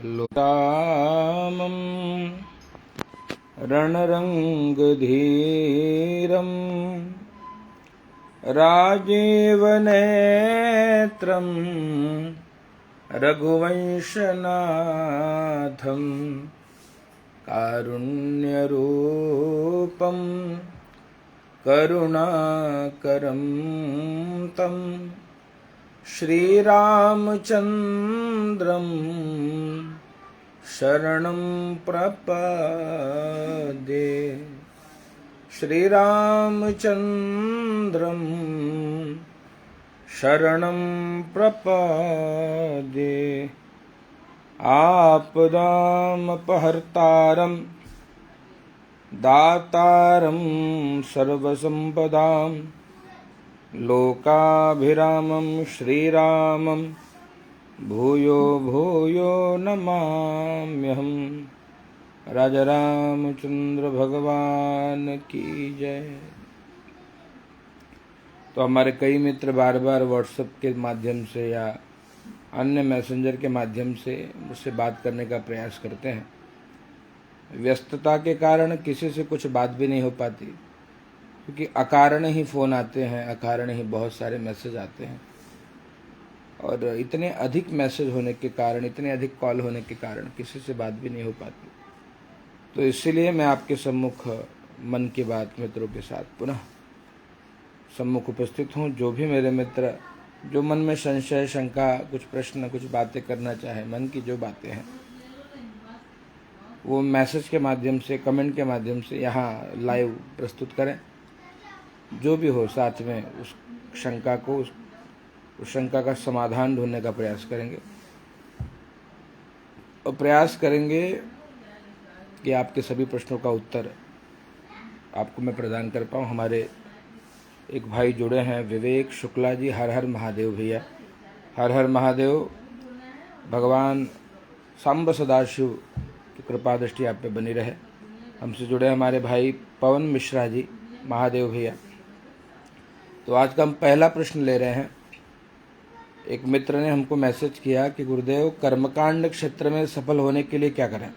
लोतामं रणरङ्गधीरं राजीवनेत्रं रघुवंशनाथं कारुण्यरूपं करुणाकरं तं श्रीरामचन्द्रं शरणं प्रपद्ये। श्रीरामचन्द्रं शरणं प्रपद्ये। आपदामपहर्तारं दातारं सर्वसम्पदां लोकाभिरामं श्रीरामं भूयो भूयो नमाम्यहम्। राजा रामचंद्र भगवान की जय। तो हमारे कई मित्र बार बार व्हाट्सएप के माध्यम से या अन्य मैसेंजर के माध्यम से मुझसे बात करने का प्रयास करते हैं। व्यस्तता के कारण किसी से कुछ बात भी नहीं हो पाती, क्योंकि अकारण ही फ़ोन आते हैं, अकारण ही बहुत सारे मैसेज आते हैं, और इतने अधिक मैसेज होने के कारण, इतने अधिक कॉल होने के कारण किसी से बात भी नहीं हो पाती। तो इसीलिए मैं आपके सम्मुख मन की बात मित्रों के साथ पुनः सम्मुख उपस्थित हूँ। जो भी मेरे मित्र जो मन में संशय, शंका, कुछ प्रश्न, कुछ बातें करना चाहे, मन की जो बातें हैं वो मैसेज के माध्यम से, कमेंट के माध्यम से यहाँ लाइव प्रस्तुत करें। जो भी हो साथ में उस शंका को, उस शंका का समाधान ढूंढने का प्रयास करेंगे, और प्रयास करेंगे कि आपके सभी प्रश्नों का उत्तर आपको मैं प्रदान कर पाऊँ। हमारे एक भाई जुड़े हैं, विवेक शुक्ला जी। हर हर महादेव भैया, हर हर महादेव। भगवान सांब सदाशिव की कृपा दृष्टि आप पे बनी रहे। हमसे जुड़े हमारे भाई पवन मिश्रा जी, महादेव भैया। तो आज का हम पहला प्रश्न ले रहे हैं। एक मित्र ने हमको मैसेज किया कि गुरुदेव, कर्मकांड क्षेत्र में सफल होने के लिए क्या करें?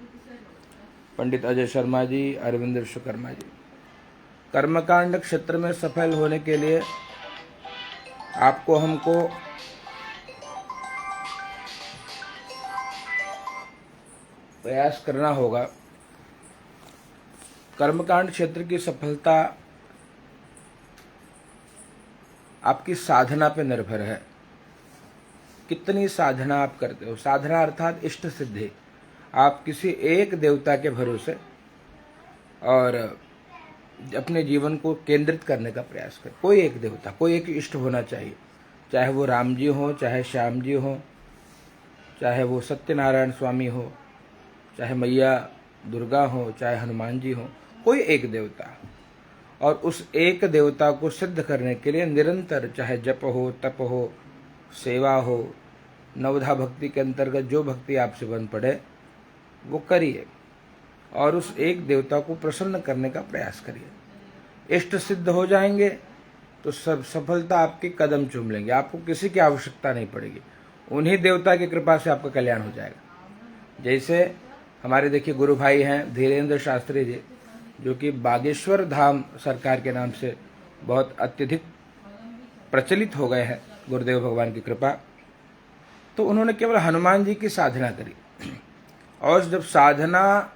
पंडित अजय शर्मा जी, अरविंद विश्वकर्मा जी। कर्मकांड क्षेत्र में सफल होने के लिए आपको हमको प्रयास करना होगा। कर्मकांड क्षेत्र की सफलता आपकी साधना पर निर्भर है। कितनी साधना आप करते हो। साधना अर्थात इष्ट सिद्धि। आप किसी एक देवता के भरोसे और अपने जीवन को केंद्रित करने का प्रयास करें। कोई एक देवता, कोई एक इष्ट होना चाहिए। चाहे वो राम जी हो, चाहे श्याम जी हो, चाहे वो सत्यनारायण स्वामी हो, चाहे मैया दुर्गा हो, चाहे हनुमान जी हो, कोई एक देवता। और उस एक देवता को सिद्ध करने के लिए निरंतर, चाहे जप हो, तप हो, सेवा हो, नवधा भक्ति के अंतर्गत जो भक्ति आपसे बन पड़े वो करिए, और उस एक देवता को प्रसन्न करने का प्रयास करिए। इष्ट सिद्ध हो जाएंगे तो सब सफलता आपके कदम चूम लेंगे। आपको किसी की आवश्यकता नहीं पड़ेगी। उन्हीं देवता की कृपा से आपका कल्याण हो जाएगा। जैसे हमारे देखिए गुरु भाई हैं धीरेन्द्र शास्त्री जी, जो कि बागेश्वर धाम सरकार के नाम से बहुत अत्यधिक प्रचलित हो गए हैं, गुरुदेव भगवान की कृपा। तो उन्होंने केवल हनुमान जी की साधना करी, और जब साधना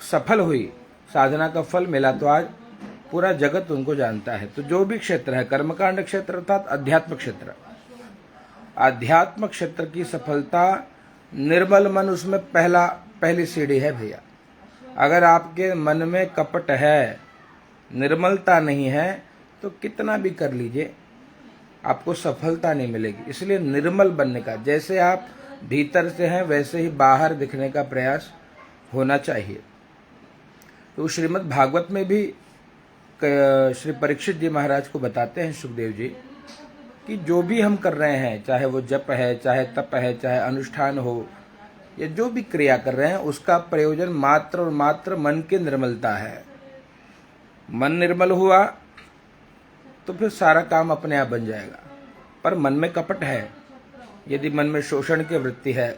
सफल हुई, साधना का फल मिला, तो आज पूरा जगत उनको जानता है। तो जो भी क्षेत्र है, कर्मकांड क्षेत्र अर्थात अध्यात्म क्षेत्र, आध्यात्म क्षेत्र की सफलता, निर्मल मन उसमें पहली सीढ़ी है भैया। अगर आपके मन में कपट है, निर्मलता नहीं है, तो कितना भी कर लीजिए आपको सफलता नहीं मिलेगी। इसलिए निर्मल बनने का, जैसे आप भीतर से हैं वैसे ही बाहर दिखने का प्रयास होना चाहिए। तो श्रीमद् भागवत में भी श्री परीक्षित जी महाराज को बताते हैं सुखदेव जी कि जो भी हम कर रहे हैं, चाहे वो जप है, चाहे तप है, चाहे अनुष्ठान हो, या जो भी क्रिया कर रहे हैं, उसका प्रयोजन मात्र और मात्र मन की निर्मलता है। मन निर्मल हुआ तो फिर सारा काम अपने आप बन जाएगा। पर मन में कपट है, यदि मन में शोषण की वृत्ति है,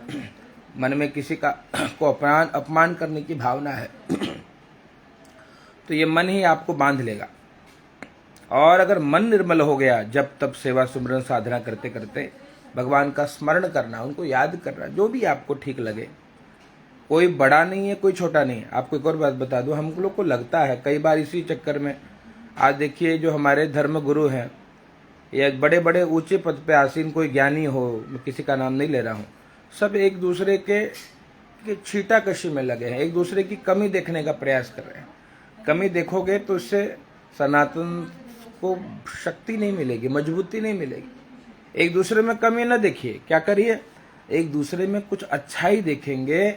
मन में किसी का को अपमान करने की भावना है तो ये मन ही आपको बांध लेगा। और अगर मन निर्मल हो गया, जब तब सेवा सुमरन साधना करते करते भगवान का स्मरण करना, उनको याद करना, जो भी आपको ठीक लगे, कोई बड़ा नहीं है कोई छोटा नहीं है। आपको एक और बात बता दूं, हम लोग को लगता है कई बार इसी चक्कर में, आज देखिए जो हमारे धर्म गुरु हैं या बड़े बड़े ऊंचे पद पे आसीन कोई ज्ञानी हो, मैं किसी का नाम नहीं ले रहा हूँ, सब एक दूसरे के छीटाकशी में लगे हैं, एक दूसरे की कमी देखने का प्रयास कर रहे हैं। कमी देखोगे तो उससे सनातन को शक्ति नहीं मिलेगी, मजबूती नहीं मिलेगी। एक दूसरे में कमी न देखिए, क्या करिए, एक दूसरे में कुछ अच्छाई देखेंगे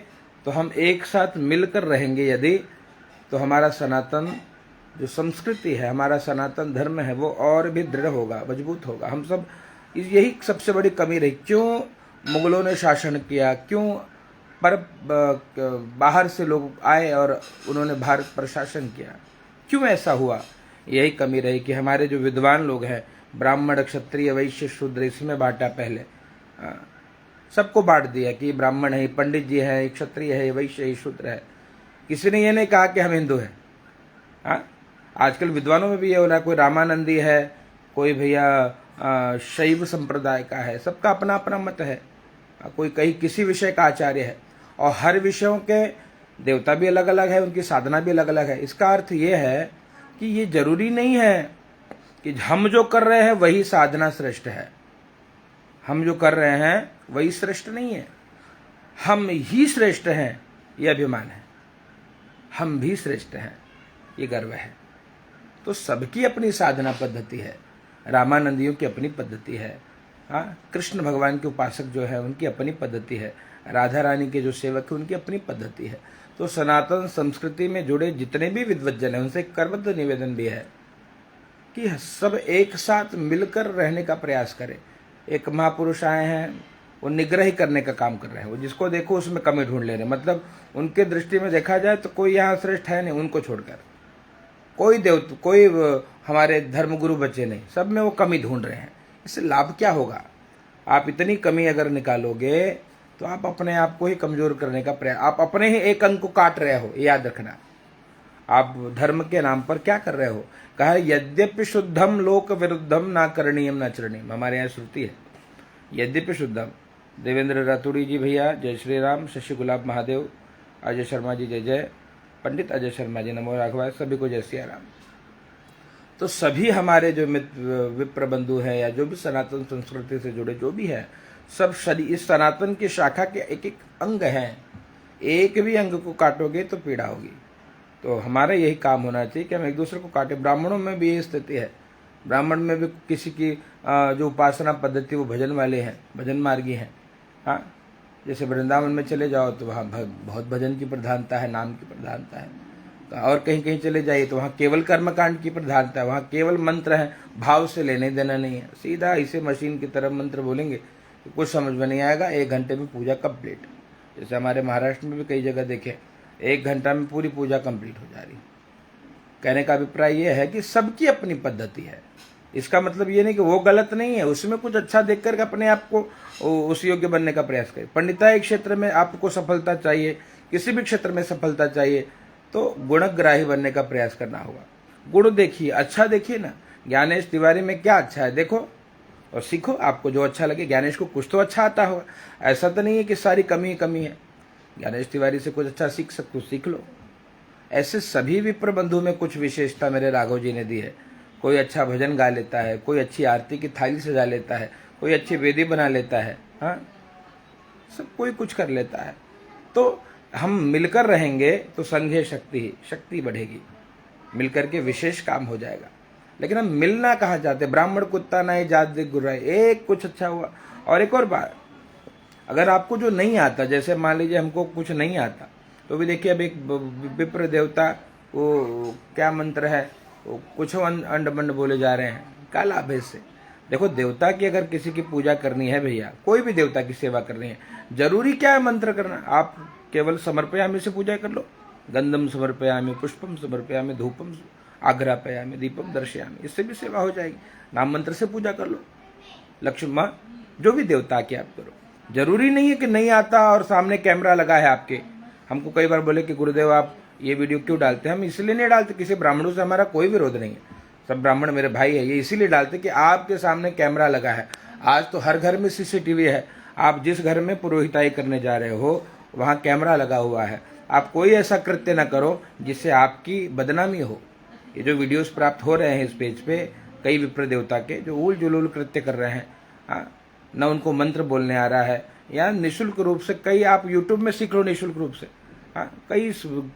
तो हम एक साथ मिलकर रहेंगे यदि, तो हमारा सनातन जो संस्कृति है, हमारा सनातन धर्म है, वो और भी दृढ़ होगा, मजबूत होगा। हम सब, यही सबसे बड़ी कमी रही। क्यों मुगलों ने शासन किया, क्यों पर बाहर से लोग आए और उन्होंने भारत पर शासन किया, क्यों ऐसा हुआ? यही कमी रही कि हमारे जो विद्वान लोग हैं, ब्राह्मण क्षत्रिय वैश्य शूद्र, इसमें बांटा पहले, सबको बांट दिया कि ब्राह्मण है, पंडित जी है, क्षत्रिय है, वैश्य है, शूद्र है। किसी ने ये नहीं कहा कि हम हिंदू हैं। आजकल विद्वानों में भी ये हो रहा है, कोई रामानंदी है, कोई भैया शैव संप्रदाय का है, सबका अपना अपना मत है, कोई कहीं किसी विषय का आचार्य है, और हर विषयों के देवता भी अलग अलग है, उनकी साधना भी अलग अलग है। इसका अर्थ ये है कि ये जरूरी नहीं है कि हम जो कर रहे हैं वही साधना श्रेष्ठ है, हम जो कर रहे हैं वही श्रेष्ठ नहीं है, हम ही श्रेष्ठ हैं, ये अभिमान है, हम भी श्रेष्ठ हैं, ये गर्व है। तो सबकी अपनी साधना पद्धति है, रामानंदियों की अपनी पद्धति है, कृष्ण भगवान के उपासक जो है उनकी अपनी पद्धति है, राधा रानी के जो सेवक हैं उनकी अपनी पद्धति है। तो सनातन संस्कृति में जुड़े जितने भी विद्वज्जन हैं उनसे करबद्ध निवेदन भी है कि सब एक साथ मिलकर रहने का प्रयास करें। एक महापुरुष आए हैं, वो निग्रह करने का काम कर रहे हैं, वो जिसको देखो उसमें कमी ढूंढ ले रहे हैं। मतलब उनके दृष्टि में देखा जाए तो कोई यहाँ श्रेष्ठ है नहीं, उनको छोड़कर कोई हमारे धर्मगुरु बचे नहीं, सब में वो कमी ढूंढ रहे हैं। इससे लाभ क्या होगा? आप इतनी कमी अगर निकालोगे तो आप अपने आप को ही कमजोर करने का प्रयास, आप अपने ही एक अंग को काट रहे हो, याद रखना। आप धर्म के नाम पर क्या कर रहे हो? कहा यद्यपि शुद्धम लोक विरुद्धम ना करणीयम ना चरणीयम, हमारे यहाँ श्रुति है, यद्यपि शुद्धम। देवेंद्र रातुड़ी जी भैया, जय श्री राम, शशि गुलाब महादेव, अजय शर्मा जी जय जय, पंडित अजय शर्मा जी नमो राघवाय, सभी को जय सिया राम। तो सभी हमारे जो विप्र बंधु हैं या जो भी सनातन संस्कृति से जुड़े जो भी है, सब इस सनातन की शाखा के एक एक अंग हैं, एक भी अंग को काटोगे तो पीड़ा होगी। तो हमारा यही काम होना चाहिए कि हम एक दूसरे को काटे। ब्राह्मणों में भी यही स्थिति है, ब्राह्मण में भी किसी की जो उपासना पद्धति वो भजन वाले हैं, भजन मार्गी हैं। हाँ, जैसे वृंदावन में चले जाओ तो वहाँ बहुत भजन की प्रधानता है, नाम की प्रधानता है। और कहीं कहीं चले जाइए तो वहाँ केवल कर्मकांड की प्रधानता है, वहाँ केवल मंत्र है, भाव से लेने देना नहीं है। सीधा इसे मशीन की तरह मंत्र बोलेंगे तो कुछ समझ में नहीं आएगा, 1 घंटे में पूजा कंप्लीट। जैसे हमारे महाराष्ट्र में भी कई जगह देखे, 1 घंटा में पूरी पूजा कंप्लीट हो जा रही। कहने का अभिप्राय यह है कि सबकी अपनी पद्धति है। इसका मतलब ये नहीं कि वो गलत नहीं है, उसमें कुछ अच्छा देख कर अपने आप को उस योग्य बनने का प्रयास करें। पंडिताई क्षेत्र में आपको सफलता चाहिए, किसी भी क्षेत्र में सफलता चाहिए तो गुणग्राही बनने का प्रयास करना होगा। गुण देखिए, अच्छा देखिए ना, ज्ञानेश तिवारी में क्या अच्छा है देखो और सीखो, आपको जो अच्छा लगे। ज्ञानेश को कुछ तो अच्छा आता होगा, ऐसा तो नहीं है कि सारी कमी कमी है। ज्ञानेश तिवारी से कुछ अच्छा सीख सकते हो, सीख लो। ऐसे सभी विप्र बंधु में कुछ विशेषता मेरे राघव जी ने दी है। कोई अच्छा भजन गा लेता है, कोई अच्छी आरती की थाली सजा लेता है, कोई अच्छी वेदी बना लेता है, हाँ, सब कोई कुछ कर लेता है। तो हम मिलकर रहेंगे तो संघे शक्ति बढ़ेगी, मिलकर के विशेष काम हो जाएगा। लेकिन हम मिलना कहाँ चाहते? ब्राह्मण कुत्ता नहीं जात दिख गुर्राए, एक कुछ अच्छा हुआ। और एक और बात, अगर आपको जो नहीं आता, जैसे मान लीजिए हमको कुछ नहीं आता, तो भी देखिए अब एक विप्र देवता, वो क्या मंत्र है, वो कुछ अंड बंड बोले जा रहे हैं, क्या लाभ है इससे? देखो, देवता की अगर किसी की पूजा करनी है भैया, कोई भी देवता की सेवा करनी है, जरूरी क्या है मंत्र करना? आप केवल समर्पयामि से पूजा कर लो, गंधम समर्पयामि, पुष्पम समर्पयामि, धूपम आग्रापयामि, दीपम दर्शयामि, इससे भी सेवा हो जाएगी। नाम मंत्र से पूजा कर लो, लक्ष्मी माँ जो भी देवता की आप करो। जरूरी नहीं है कि नहीं आता और सामने कैमरा लगा है आपके। हमको कई बार बोले कि गुरुदेव आप ये वीडियो क्यों डालते हैं? हम इसलिए नहीं डालते, किसी ब्राह्मणों से हमारा कोई विरोध नहीं है, सब ब्राह्मण मेरे भाई है। ये इसीलिए डालते कि आपके सामने कैमरा लगा है। आज तो हर घर में सीसीटीवी है। आप जिस घर में पुरोहिताई करने जा रहे हो वहाँ कैमरा लगा हुआ है। आप कोई ऐसा कृत्य ना करो जिससे आपकी बदनामी हो। ये जो वीडियोस प्राप्त हो रहे हैं इस पेज पे, कई विप्र देवता के जो उल जुलूल कृत्य कर रहे हैं, न उनको मंत्र बोलने आ रहा है, या निःशुल्क रूप से कई, आप यूट्यूब में सीख लो निःशुल्क रूप से। कई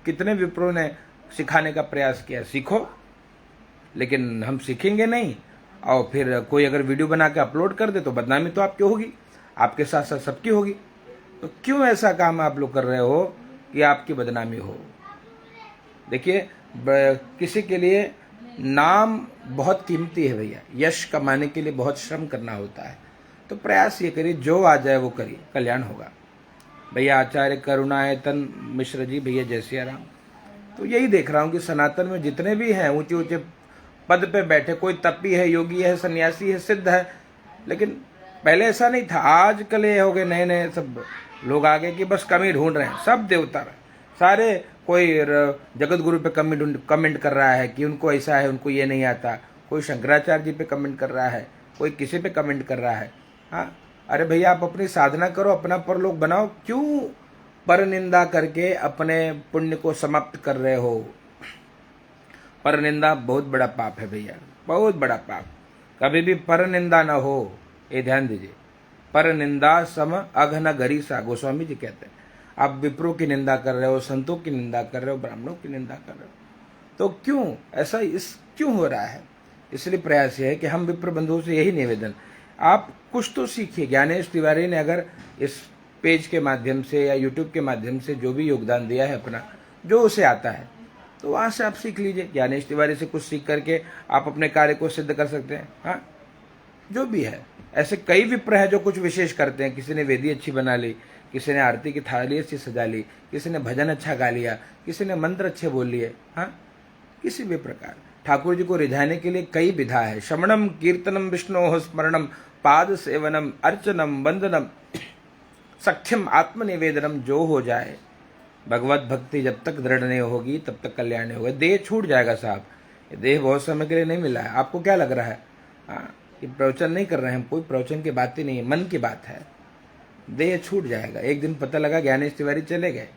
कितने विप्रों ने सिखाने का प्रयास किया, सीखो। लेकिन हम सीखेंगे नहीं और फिर कोई अगर वीडियो बना के अपलोड कर दे तो बदनामी तो आपकी होगी, आपके साथ साथ सबकी होगी। तो क्यों ऐसा काम आप लोग कर रहे हो कि आपकी बदनामी हो? देखिए, किसी के लिए नाम बहुत कीमती है भैया, यश कमाने के लिए बहुत श्रम करना होता है। तो प्रयास ये करिए, जो आ जाए वो करिए, कल्याण होगा। भैया आचार्य करुणायतन मिश्र जी, भैया जय सिया राम। तो यही देख रहा हूँ कि सनातन में जितने भी हैं ऊंचे ऊंचे पद पे बैठे, कोई तपी है, योगी है, सन्यासी है, सिद्ध है, लेकिन पहले ऐसा नहीं था। आजकल ये हो गए नए नए सब लोग आगे कि बस कमी ढूंढ रहे हैं, सब देवता सारे। कोई जगत गुरु पे कमेंट कर रहा है कि उनको ऐसा है, उनको ये नहीं आता। कोई शंकराचार्य जी पे कमेंट कर रहा है, कोई किसी पे कमेंट कर रहा है। हाँ, अरे भैया आप अपनी साधना करो, अपना परलोक बनाओ। क्यों पर निंदा करके अपने पुण्य को समाप्त कर रहे हो? पर निंदा बहुत बड़ा पाप है भैया, बहुत बड़ा पाप। कभी भी पर निंदा ना हो, ये ध्यान दीजिए। पर निंदा सम अघन गरीसा, गोस्वामी जी कहते हैं। आप विप्रों की निंदा कर रहे हो, संतों की निंदा कर रहे हो, ब्राह्मणों की निंदा कर रहे हो, तो क्यों ऐसा क्यों हो रहा है? इसलिए प्रयास ये है कि हम विप्र बंधुओं से यही निवेदन, आप कुछ तो सीखिए। ज्ञानेश तिवारी ने अगर इस पेज के माध्यम से या यूट्यूब के माध्यम से जो भी योगदान दिया है अपना, जो उसे आता है, तो वहां से आप सीख लीजिए। ज्ञानेश तिवारी से कुछ सीख करके आप अपने कार्य को सिद्ध कर सकते हैं। हाँ, जो भी है, ऐसे कई विप्र हैं जो कुछ विशेष करते हैं। किसी ने वेदी अच्छी बना ली, किसी ने आरती की थाली अच्छी सजा ली, किसी ने भजन अच्छा गा लिया, किसी ने मंत्र अच्छे बोल लिए। हाँ, किसी भी प्रकार ठाकुर जी को रिझाने के लिए कई विधा है। श्रवणम कीर्तनम विष्णु स्मरणम पाद सेवनम अर्चनम वंदनम सख्यम आत्मनिवेदनम, जो हो जाए। भगवत भक्ति जब तक दृढ़ नहीं होगी तब तक कल्याण नहीं होगा। देह छूट जाएगा साहब, ये देह बहुत समय के लिए नहीं मिला है। आपको क्या लग रहा है? ये प्रवचन नहीं कर रहे हैं हम, कोई प्रवचन की बात ही नहीं है, मन की बात है। देह छूट जाएगा। एक दिन पता लगा ज्ञानेश तिवारी चले गए,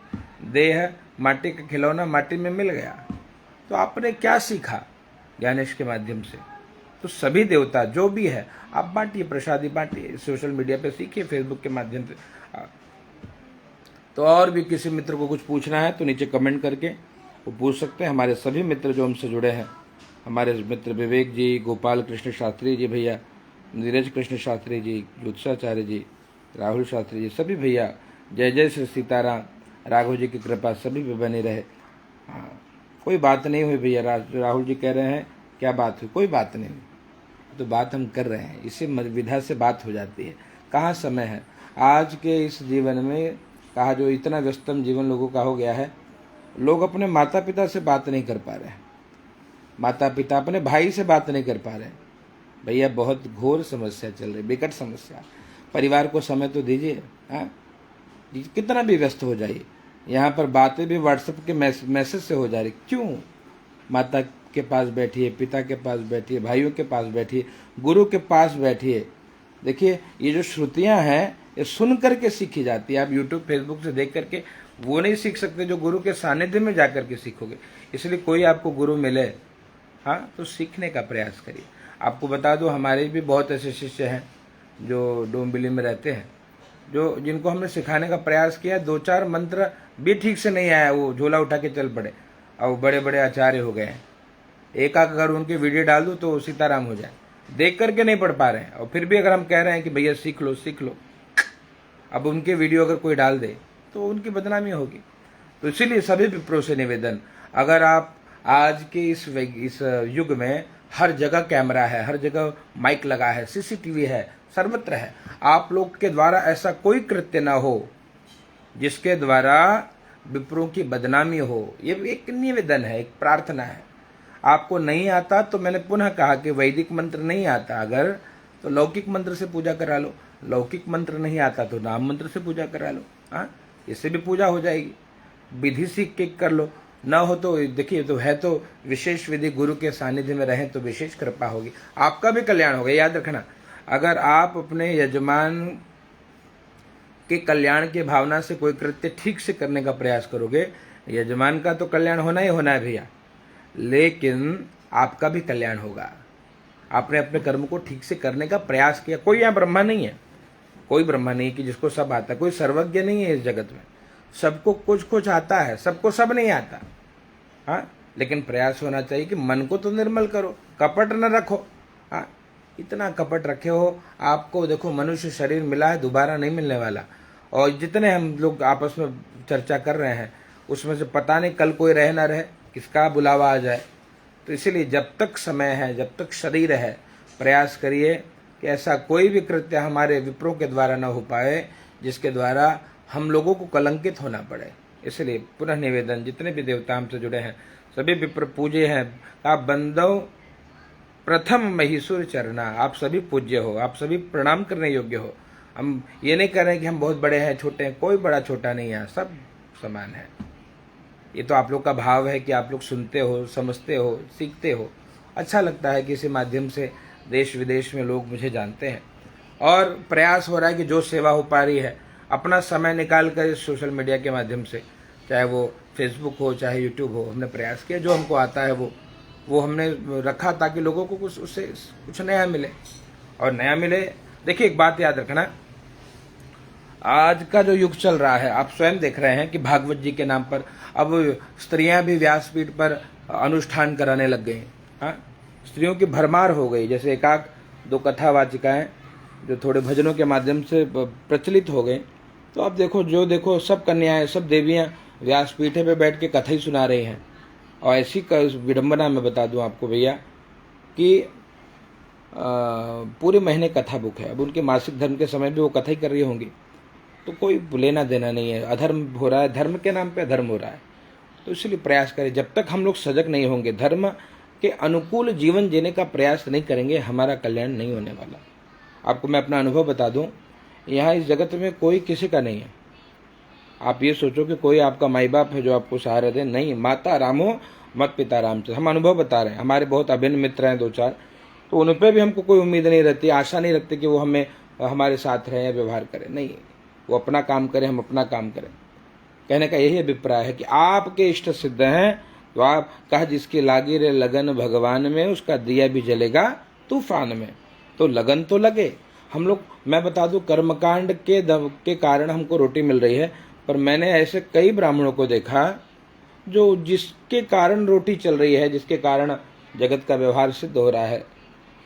देह माटी का खिलौना माटी में मिल गया। तो आपने क्या सीखा ज्ञानेश के माध्यम से? तो सभी देवता जो भी है आप बांटिए, प्रसादी बांटिए, सोशल मीडिया पे सीखिए, फेसबुक के माध्यम से। तो और भी किसी मित्र को कुछ पूछना है तो नीचे कमेंट करके वो पूछ सकते हैं। हमारे सभी मित्र जो हमसे जुड़े हैं, हमारे मित्र विवेक जी, गोपाल कृष्ण शास्त्री जी भैया, नीरज कृष्ण शास्त्री जी, ज्योतिषाचार्य जी, राहुल शास्त्री जी, सभी भैया जय जय श्री सीताराम। राघव जी की कृपा सभी पे बनी रहे। हाँ, कोई बात नहीं हुई भैया। राहुल जी कह रहे हैं क्या बात हुई? कोई बात नहीं, तो बात हम कर रहे हैं, इसी विधा से बात हो जाती है। कहाँ समय है आज के इस जीवन में, कहा जो इतना व्यस्तम जीवन लोगों का हो गया है, लोग अपने माता पिता से बात नहीं कर पा रहे हैं, माता पिता अपने भाई से बात नहीं कर पा रहे हैं। भैया बहुत घोर समस्या चल रही, विकट समस्या। परिवार को समय तो दीजिए। हाँ, कितना भी व्यस्त हो जाइए, यहाँ पर बातें भी व्हाट्सएप के मैसेज से हो जा रही। क्यों? माता के पास बैठिए, पिता के पास बैठिए, भाइयों के पास बैठिए, गुरु के पास बैठिए। देखिए, ये जो श्रुतियाँ हैं ये सुन करके सीखी जाती है। आप यूट्यूब फेसबुक से देख करके वो नहीं सीख सकते जो गुरु के सानिध्य में जा करके सीखोगे। इसलिए कोई आपको गुरु मिले, हाँ, तो सीखने का प्रयास करिए। आपको बता दो, हमारे भी बहुत ऐसे शिष्य हैं जो डोंबिवली में रहते हैं, जो जिनको हमने सिखाने का प्रयास किया, 2-4 मंत्र भी ठीक से नहीं आया, वो झोला उठा के चल पड़े और वो बड़े बड़े आचार्य हो गए हैं। एक आध अगर उनकी वीडियो डाल दूँ तो सीताराम हो जाए, देख करके नहीं पढ़ पा रहे हैं। और फिर भी अगर हम कह रहे हैं कि भैया सीख लो सीख लो, अब उनके वीडियो अगर कोई डाल दे तो उनकी बदनामी होगी। तो इसीलिए सभी विप्रों से निवेदन, अगर आप आज के इस युग में हर जगह कैमरा है, हर जगह माइक लगा है, सीसीटीवी है, सर्वत्र है, आप लोग के द्वारा ऐसा कोई कृत्य ना हो जिसके द्वारा विप्रों की बदनामी हो। ये एक निवेदन है, एक प्रार्थना है। आपको नहीं आता तो मैंने पुनः कहा कि वैदिक मंत्र नहीं आता अगर, तो लौकिक मंत्र से पूजा करा लो। लौकिक मंत्र नहीं आता तो नाम मंत्र से पूजा करा लो। हाँ, इससे भी पूजा हो जाएगी। विधि सीख के कर लो, ना हो तो देखिए तो है तो विशेष विधि, गुरु के सानिध्य में रहें तो विशेष कृपा होगी, आपका भी कल्याण होगा। याद रखना, अगर आप अपने यजमान के कल्याण की भावना से कोई कृत्य ठीक से करने का प्रयास करोगे, यजमान का तो कल्याण होना ही होना है भैया, लेकिन आपका भी कल्याण होगा। आपने अपने कर्म को ठीक से करने का प्रयास किया। कोई यहाँ ब्रह्मा नहीं है, कोई ब्रह्मा नहीं है कि जिसको सब आता है, कोई सर्वज्ञ नहीं है इस जगत में। सबको कुछ कुछ आता है, सबको सब नहीं आता। हाँ, लेकिन प्रयास होना चाहिए कि मन को तो निर्मल करो, कपट न रखो। हाँ, इतना कपट रखे हो, आपको देखो मनुष्य शरीर मिला है, दोबारा नहीं मिलने वाला। और जितने हम लोग आपस में चर्चा कर रहे हैं उसमें से पता नहीं कल कोई रहे ना रहे, किसका बुलावा आ जाए। तो इसीलिए जब तक समय है, जब तक शरीर है, प्रयास करिए कि ऐसा कोई भी कृत्य हमारे विप्रों के द्वारा न हो पाए जिसके द्वारा हम लोगों को कलंकित होना पड़े। इसलिए पुनः निवेदन, जितने भी देवता हमसे जुड़े हैं सभी विप्र पूज्य हैं। आप बंदो प्रथम महीसुर चरना, आप सभी पूज्य हो, आप सभी प्रणाम करने योग्य हो। हम ये नहीं कर रहे हैं कि हम बहुत बड़े हैं छोटे हैं, कोई बड़ा छोटा नहीं है, सब समान है। ये तो आप लोग का भाव है कि आप लोग सुनते हो, समझते हो, सीखते हो। अच्छा लगता है कि इसी माध्यम से देश विदेश में लोग मुझे जानते हैं, और प्रयास हो रहा है कि जो सेवा हो पा रही है अपना समय निकाल कर इस सोशल मीडिया के माध्यम से, चाहे वो फेसबुक हो चाहे यूट्यूब हो, हमने प्रयास किया। जो हमको आता है वो हमने रखा ताकि लोगों को कुछ उससे कुछ नया मिले। और नया मिले, देखिए एक बात याद रखना, आज का जो युग चल रहा है आप स्वयं देख रहे हैं कि भागवत जी के नाम पर अब स्त्रियां भी व्यासपीठ पर अनुष्ठान कराने लग गई। हाँ, स्त्रियों की भरमार हो गई। जैसे एकाक दो कथावाचिकाएं जो थोड़े भजनों के माध्यम से प्रचलित हो गए, तो अब देखो जो देखो सब कन्याएं, सब देवियां व्यासपीठे पे बैठ के कथा ही सुना रही हैं। और ऐसी विडंबना में बता दूं आपको भैया कि पूरे महीने कथा बुक है। अब उनके मासिक धर्म के समय भी वो कथा ही कर रही होंगी, तो कोई लेना देना नहीं है। अधर्म हो रहा है, धर्म के नाम पे अधर्म हो रहा है। तो इसलिए प्रयास करें, जब तक हम लोग सजग नहीं होंगे, धर्म के अनुकूल जीवन जीने का प्रयास नहीं करेंगे, हमारा कल्याण नहीं होने वाला। आपको मैं अपना अनुभव बता दूं, यहाँ इस जगत में कोई किसी का नहीं है। आप ये सोचो कि कोई आपका माई बाप है जो आपको सहारा दे, नहीं। माता राम हो मत पिता रामचंद्र। हम अनुभव बता रहे हैं, हमारे बहुत अभिन्न मित्र हैं दो चार, तो उन पर भी हमको कोई उम्मीद नहीं रहती, आशा नहीं रखती कि वो हमें हमारे साथ रहें या व्यवहार करें। नहीं, वो अपना काम करें, हम अपना काम करें। कहने का यही अभिप्राय है कि आपके इष्ट सिद्ध हैं तो आप कहा जिसकी लागी रे लगन भगवान में, उसका दिया भी जलेगा तूफान में। तो लगन तो लगे। हम लोग, मैं बता दूं, कर्मकांड के कारण हमको रोटी मिल रही है, पर मैंने ऐसे कई ब्राह्मणों को देखा जो जिसके कारण रोटी चल रही है, जिसके कारण जगत का व्यवहार सिद्ध हो रहा है,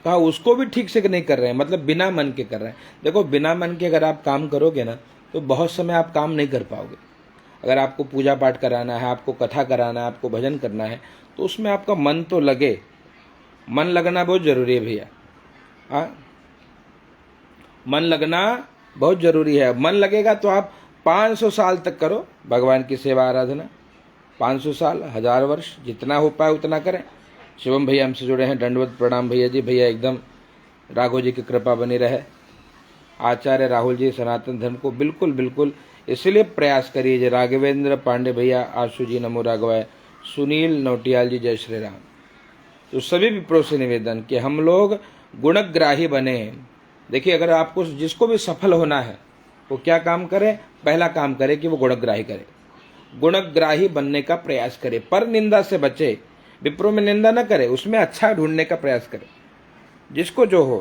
कहा उसको भी ठीक से नहीं कर रहे हैं, मतलब बिना मन के कर रहे हैं। देखो, बिना मन के अगर आप काम करोगे ना तो बहुत समय आप काम नहीं कर पाओगे। अगर आपको पूजा पाठ कराना है, आपको कथा कराना है, आपको भजन करना है, तो उसमें आपका मन तो लगे। मन लगना बहुत जरूरी है भैया। हाँ, मन लगना बहुत जरूरी है। मन लगेगा तो आप 500 साल तक करो भगवान की सेवा आराधना। 500 साल, 1000 वर्ष, जितना हो पाए उतना करें। शिवम भैया हमसे जुड़े हैं, दंडवत प्रणाम भैया जी। भैया एकदम राघव जी की कृपा बनी रहे। आचार्य राहुल जी, सनातन धर्म को बिल्कुल बिल्कुल इसलिए प्रयास करिए। जय राघवेंद्र पांडे भैया, आशु जी नमो राघवाय, सुनील नौटियाल जी जय श्री राम। तो सभी विप्रो से निवेदन कि हम लोग गुणग्राही बने। देखिए, अगर आपको जिसको भी सफल होना है वो क्या काम करे? पहला काम करे कि वो गुणग्राही करे, गुणग्राही बनने का प्रयास करे, पर निंदा से बचे। विप्रो में निंदा न करे, उसमें अच्छा ढूंढने का प्रयास करे, जिसको जो हो।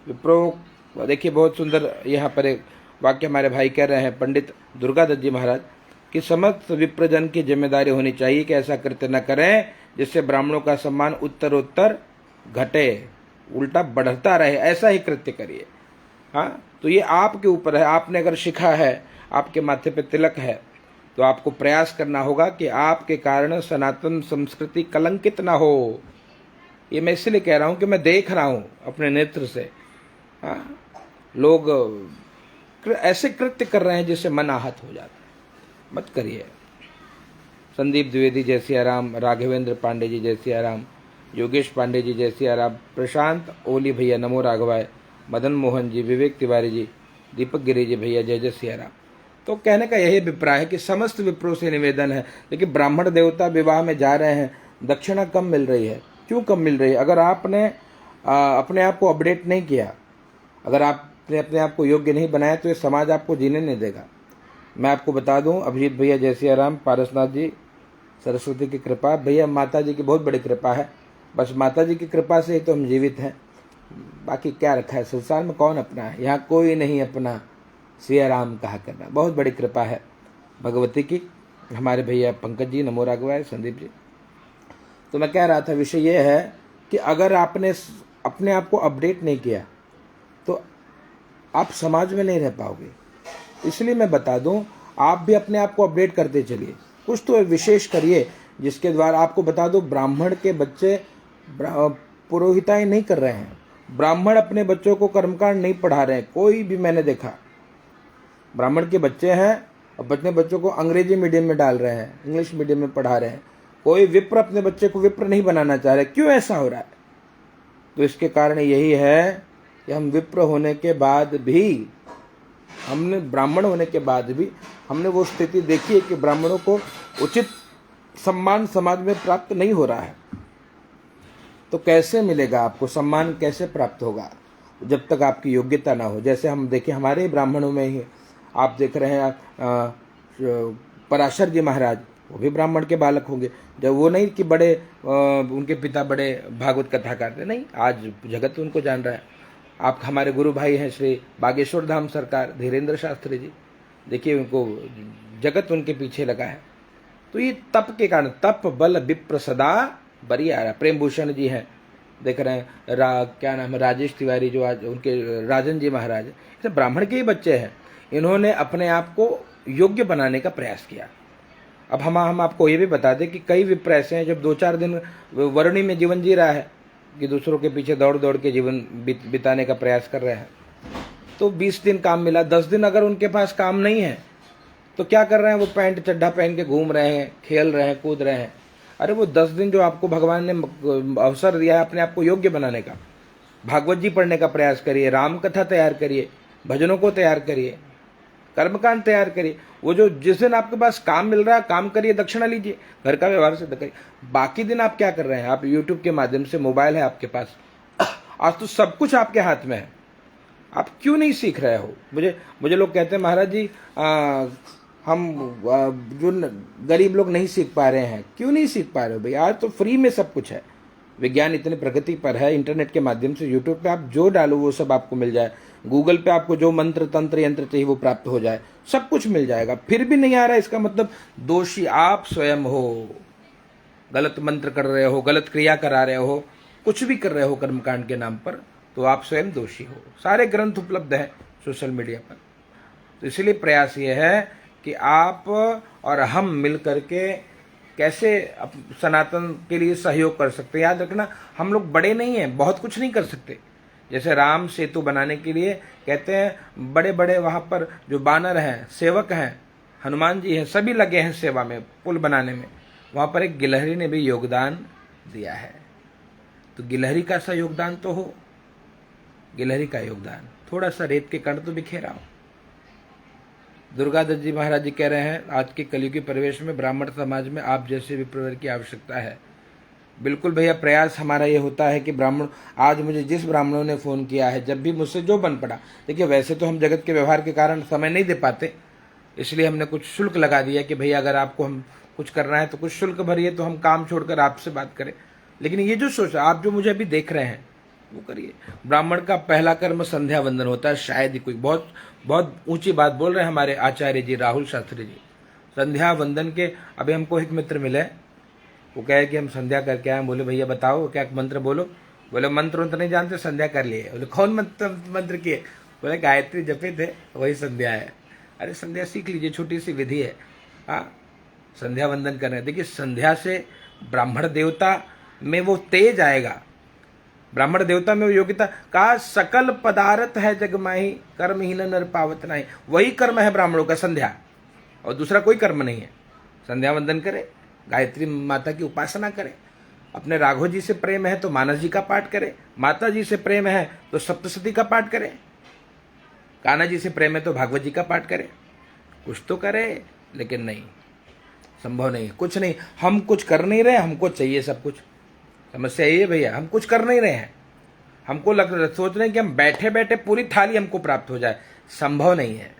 विप्रो, देखिए बहुत सुंदर यहाँ पर एक वाक्य हमारे भाई कह रहे हैं, पंडित दुर्गादत्त जी महाराज, कि समस्त विप्रजन की जिम्मेदारी होनी चाहिए कि ऐसा कृत्य न करें जिससे ब्राह्मणों का सम्मान उत्तरोत्तर घटे, उल्टा बढ़ता रहे, ऐसा ही कृत्य करिए। हाँ, तो ये आपके ऊपर है। आपने अगर शिखा है, आपके माथे पे तिलक है, तो आपको प्रयास करना होगा कि आपके कारण सनातन संस्कृति कलंकित ना हो। ये मैं इसलिए कह रहा हूँ कि मैं देख रहा हूँ अपने नेत्र से। हाँ, लोग ऐसे कृत्य कर रहे हैं जिससे मन आहत हो जाता है। मत करिए। संदीप द्विवेदी जय सिया राम, राघवेंद्र पांडे जी जय सिया राम, योगेश पांडे जी जय सिया राम, प्रशांत ओली भैया नमो राघवाय, मदन मोहन जी, विवेक तिवारी जी, दीपक गिरी जी, भैया जय जय सिया राम। तो कहने का यही अभिप्राय है कि समस्त विप्रों से निवेदन है, लेकिन ब्राह्मण देवता विवाह में जा रहे हैं, दक्षिणा कम मिल रही है। क्यों कम मिल रही है? अगर आपने अपने आप को अपडेट नहीं किया, अगर आपने अपने आप को योग्य नहीं बनाया, तो ये समाज आपको जीने नहीं देगा। मैं आपको बता दूं, अभिजीत भैया जय सिया राम, पारसनाथ जी, सरस्वती की कृपा, भैया माता जी की बहुत बड़ी कृपा है। बस माता जी की कृपा से ही तो हम जीवित हैं, बाकी क्या रखा है संसार में, कौन अपना है? यहाँ कोई नहीं अपना, सिया राम कहा करना। बहुत बड़ी कृपा है भगवती की। हमारे भैया पंकज जी, नमो राघवाय, संदीप जी। तो मैं कह रहा था, विषय यह है कि अगर आपने अपने आप को अपडेट नहीं किया तो आप समाज में नहीं रह पाओगे। इसलिए मैं बता दूं, आप भी अपने आप को अपडेट करते चलिए, कुछ तो विशेष करिए जिसके द्वारा आपको बता दो, ब्राह्मण के बच्चे पुरोहिताई नहीं कर रहे हैं, ब्राह्मण अपने बच्चों को कर्मकांड नहीं पढ़ा रहे हैं। कोई भी मैंने देखा, ब्राह्मण के बच्चे हैं और अपने बच्चों को अंग्रेजी मीडियम में डाल रहे हैं, इंग्लिश मीडियम में पढ़ा रहे हैं। कोई विप्र अपने बच्चे को विप्र नहीं बनाना चाह रहे। क्यों ऐसा हो रहा है? तो इसके कारण यही है कि हम विप्र होने के बाद भी, हमने ब्राह्मण होने के बाद भी हमने वो स्थिति देखी है कि ब्राह्मणों को उचित सम्मान समाज में प्राप्त नहीं हो रहा है। तो कैसे मिलेगा आपको सम्मान, कैसे प्राप्त होगा? जब तक आपकी योग्यता ना हो। जैसे हम देखें, हमारे ही ब्राह्मणों में ही आप देख रहे हैं, पराशर जी महाराज, वो भी ब्राह्मण के बालक होंगे। जब वो नहीं कि बड़े उनके पिता बड़े भागवत कथाकार थे, नहीं, आज जगत उनको जान रहा है। आप हमारे गुरु भाई हैं श्री बागेश्वर धाम सरकार धीरेन्द्र शास्त्री जी, देखिए उनको जगत उनके पीछे लगा है। तो ये तप के कारण, तप बल विप्र सदा बरी आ रहा। प्रेम भूषण जी हैं, देख रहे हैं, क्या नाम है, राजेश तिवारी, जो आज उनके राजन जी महाराज, ये ब्राह्मण के ही बच्चे हैं। इन्होंने अपने आप को योग्य बनाने का प्रयास किया। अब हम आपको ये भी बता दें कि कई विप्र ऐसे हैं जब 2-4 दिन वर्णी में जीवन जी रहा है कि दूसरों के पीछे दौड़ दौड़ के जीवन बिताने का प्रयास कर रहे हैं। तो 20 दिन काम मिला, 10 दिन अगर उनके पास काम नहीं है तो क्या कर रहे हैं? वो पैंट चड्ढा पहन के घूम रहे हैं, खेल रहे हैं, कूद रहे हैं। अरे वो 10 दिन जो आपको भगवान ने अवसर दिया है अपने आप को योग्य बनाने का, भागवत जी पढ़ने का प्रयास करिए, राम कथा तैयार करिए, भजनों को तैयार करिए, कर्मकांड तैयार करिए। वो जो जिस दिन आपके पास काम मिल रहा है, काम करिए, दक्षिणा लीजिए, घर का व्यवहार सिद्ध करिए। बाकी दिन आप क्या कर रहे हैं? आप यूट्यूब के माध्यम से, मोबाइल है आपके पास, आज तो सब कुछ आपके हाथ में है, आप क्यों नहीं सीख रहे हो? मुझे लोग कहते हैं, महाराज जी हम जो गरीब लोग नहीं सीख पा रहे हैं। क्यों नहीं सीख पा रहे हो भाई? आज तो फ्री में सब कुछ है, विज्ञान इतनी प्रगति पर है, इंटरनेट के माध्यम से यूट्यूब पे आप जो डालो वो सब आपको मिल जाए, गूगल पे आपको जो मंत्र तंत्र यंत्र चाहिए वो प्राप्त हो जाए, सब कुछ मिल जाएगा। फिर भी नहीं आ रहा है, इसका मतलब दोषी आप स्वयं हो। गलत मंत्र कर रहे हो, गलत क्रिया करा रहे हो, कुछ भी कर रहे हो कर्मकांड के नाम पर, तो आप स्वयं दोषी हो। सारे ग्रंथ उपलब्ध है सोशल मीडिया पर। तो इसलिए प्रयास ये है कि आप और हम मिल करके कैसे सनातन के लिए सहयोग कर सकते हैं। याद रखना, हम लोग बड़े नहीं हैं, बहुत कुछ नहीं कर सकते। जैसे राम सेतु बनाने के लिए कहते हैं, बड़े बड़े वहां पर जो बानर हैं, सेवक हैं, हनुमान जी हैं, सभी लगे हैं सेवा में, पुल बनाने में। वहां पर एक गिलहरी ने भी योगदान दिया है। तो गिलहरी का सा योगदान तो हो, गिलहरी का योगदान, थोड़ा सा रेत के कण तो बिखेरा हो। दुर्गादत्त जी महाराज जी कह रहे हैं, आज के कलयुगी परिवेश में ब्राह्मण समाज में आप जैसे विप्रवर की आवश्यकता है। बिल्कुल भैया, प्रयास हमारा ये होता है कि ब्राह्मण, आज मुझे जिस ब्राह्मणों ने फ़ोन किया है, जब भी मुझसे जो बन पड़ा, देखिए वैसे तो हम जगत के व्यवहार के कारण समय नहीं दे पाते, इसलिए हमने कुछ शुल्क लगा दिया कि भैया अगर आपको हम कुछ करना है तो कुछ शुल्क भरिए, तो हम काम छोड़कर आपसे बात करें। लेकिन ये जो सोचा, आप जो मुझे अभी देख रहे हैं वो करिए। ब्राह्मण का पहला कर्म संध्या वंदन होता है। शायद ही कोई, बहुत बहुत ऊंची बात बोल रहे हैं हमारे आचार्य जी राहुल शास्त्री जी। संध्या वंदन के, अभी हमको एक मित्र मिले, वो कहे कि हम संध्या करके आए। बोले भैया बताओ क्या मंत्र बोलो। बोले मंत्र उन्त्र नहीं जानते, संध्या कर लिए। बोले कौन मंत्र किए? बोले गायत्री जपे थे, वही संध्या है। अरे संध्या सीख लीजिए, छोटी सी विधि है। हाँ, संध्या वंदन करना है। देखिए संध्या से ब्राह्मण देवता में वो तेज आएगा, ब्राह्मण देवता में वो योग्यता का सकल पदार्थ है जग माही, कर्महीन नर पावत नहीं। वही कर्म है ब्राह्मणों का, संध्या, और दूसरा कोई कर्म नहीं है। संध्या वंदन करे, गायत्री माता की उपासना करे, अपने राघव जी से प्रेम है तो मानस जी का पाठ करे, माता जी से प्रेम है तो सप्तशती का पाठ करे, कान्हा जी से प्रेम है तो भागवत जी का पाठ करे, कुछ तो करे। लेकिन नहीं, संभव नहीं, कुछ नहीं। हम कुछ कर नहीं रहे, हमको चाहिए सब कुछ। समस्या यही है भैया, हम कुछ कर नहीं रहे हैं, हमको सोच रहे हैं कि हम बैठे बैठे पूरी थाली हमको प्राप्त हो जाए। संभव नहीं है।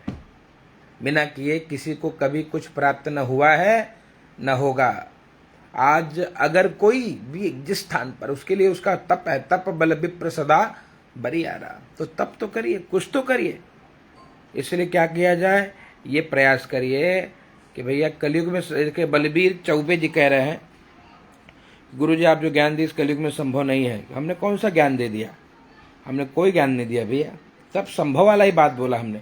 बिना किए किसी को कभी कुछ प्राप्त न हुआ है न होगा। आज अगर कोई भी जिस स्थान पर, उसके लिए उसका तप है, तप बल विप्र सदा बरी आ रहा, तो तप तो करिए, कुछ तो करिए। इसलिए क्या किया जाए, ये प्रयास करिए कि भैया कलयुग में, के बलबीर चौबे जी कह रहे हैं, गुरु जी आप जो ज्ञान दिए इस कलयुग में संभव नहीं है। हमने कौन सा ज्ञान दे दिया? हमने कोई ज्ञान नहीं दिया भैया, सब संभव वाला ही बात बोला हमने।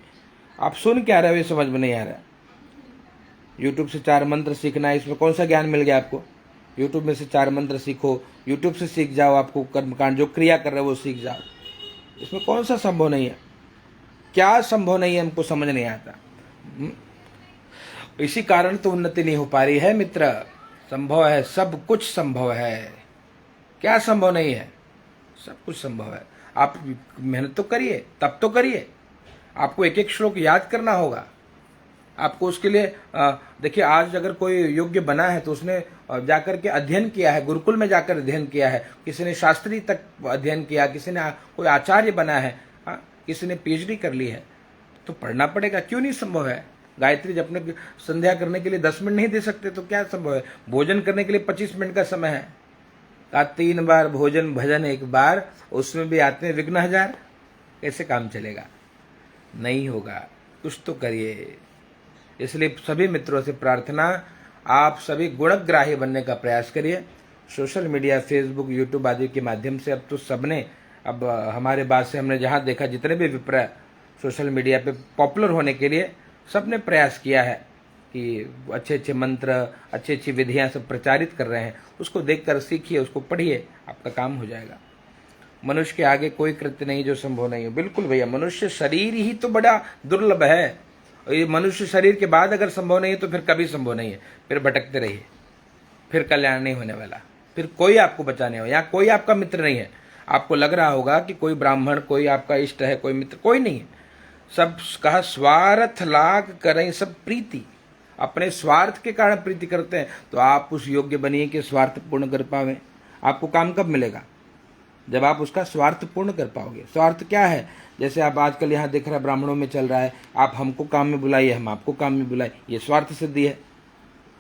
आप सुन क्या रहे हो, ये समझ में नहीं आ रहा। यूट्यूब से 4 मंत्र सीखना है, इसमें कौन सा ज्ञान मिल गया आपको? यूट्यूब में से 4 मंत्र सीखो, यूट्यूब से सीख जाओ, आपको कर्मकांड जो क्रिया कर रहे हो वो सीख जाओ। इसमें कौन सा संभव नहीं है? क्या संभव नहीं है, हमको समझ नहीं आता। इसी कारण तो उन्नति नहीं हो पा रही है मित्र। संभव है, सब कुछ संभव है। क्या संभव नहीं है? सब कुछ संभव है। आप मेहनत तो करिए, तब तो करिए। आपको एक एक श्लोक याद करना होगा। आपको उसके लिए देखिए, आज अगर कोई योग्य बना है तो उसने जाकर के अध्ययन किया है, गुरुकुल में जाकर अध्ययन किया है, किसी ने शास्त्री तक अध्ययन किया, किसी ने कोई आचार्य बना है, किसी ने पीएचडी कर ली है, तो पढ़ना पड़ेगा। क्यों नहीं संभव है? गायत्री जब अपने संध्या करने के लिए 10 मिनट नहीं दे सकते तो क्या संभव है? भोजन करने के लिए 25 मिनट का समय है, का 3 बार भोजन भजन 1 बार, उसमें भी आते हैं विघ्न 1000। कैसे काम चलेगा? नहीं होगा। कुछ तो करिए। इसलिए सभी मित्रों से प्रार्थना, आप सभी गुणग्राही बनने का प्रयास करिए। सोशल मीडिया, फेसबुक, यूट्यूब आदि के माध्यम से अब तो सबने, अब हमारे बाद से हमने जहाँ देखा, जितने भी विप्र सोशल मीडिया पे पॉपुलर होने के लिए सबने प्रयास किया है कि अच्छे अच्छे मंत्र, अच्छी अच्छी विधियाँ सब प्रचारित कर रहे हैं। उसको देखकर सीखिए, उसको पढ़िए, आपका काम हो जाएगा। मनुष्य के आगे कोई कृत्य नहीं जो संभव नहीं हो। बिल्कुल भैया, मनुष्य शरीर ही तो बड़ा दुर्लभ है। ये मनुष्य शरीर के बाद अगर संभव नहीं है तो फिर कभी संभव नहीं है। फिर भटकते रहिए, फिर कल्याण नहीं होने वाला, फिर कोई आपको बचाने हो। यहाँ कोई आपका मित्र नहीं है। आपको लग रहा होगा कि कोई ब्राह्मण, कोई आपका इष्ट है, कोई मित्र, कोई नहीं है। सब कहा स्वार्थ लाग करें सब प्रीति। अपने स्वार्थ के कारण प्रीति करते हैं। तो आप उस योग्य बनिए कि स्वार्थ पूर्ण कर पावे। आपको काम कब मिलेगा? जब आप उसका स्वार्थ पूर्ण कर पाओगे। स्वार्थ क्या है? जैसे आप आजकल यहाँ देख रहे हैं, ब्राह्मणों में चल रहा है, आप हमको काम में बुलाइए, हम आपको काम में बुलाए। ये स्वार्थ सिद्धि है।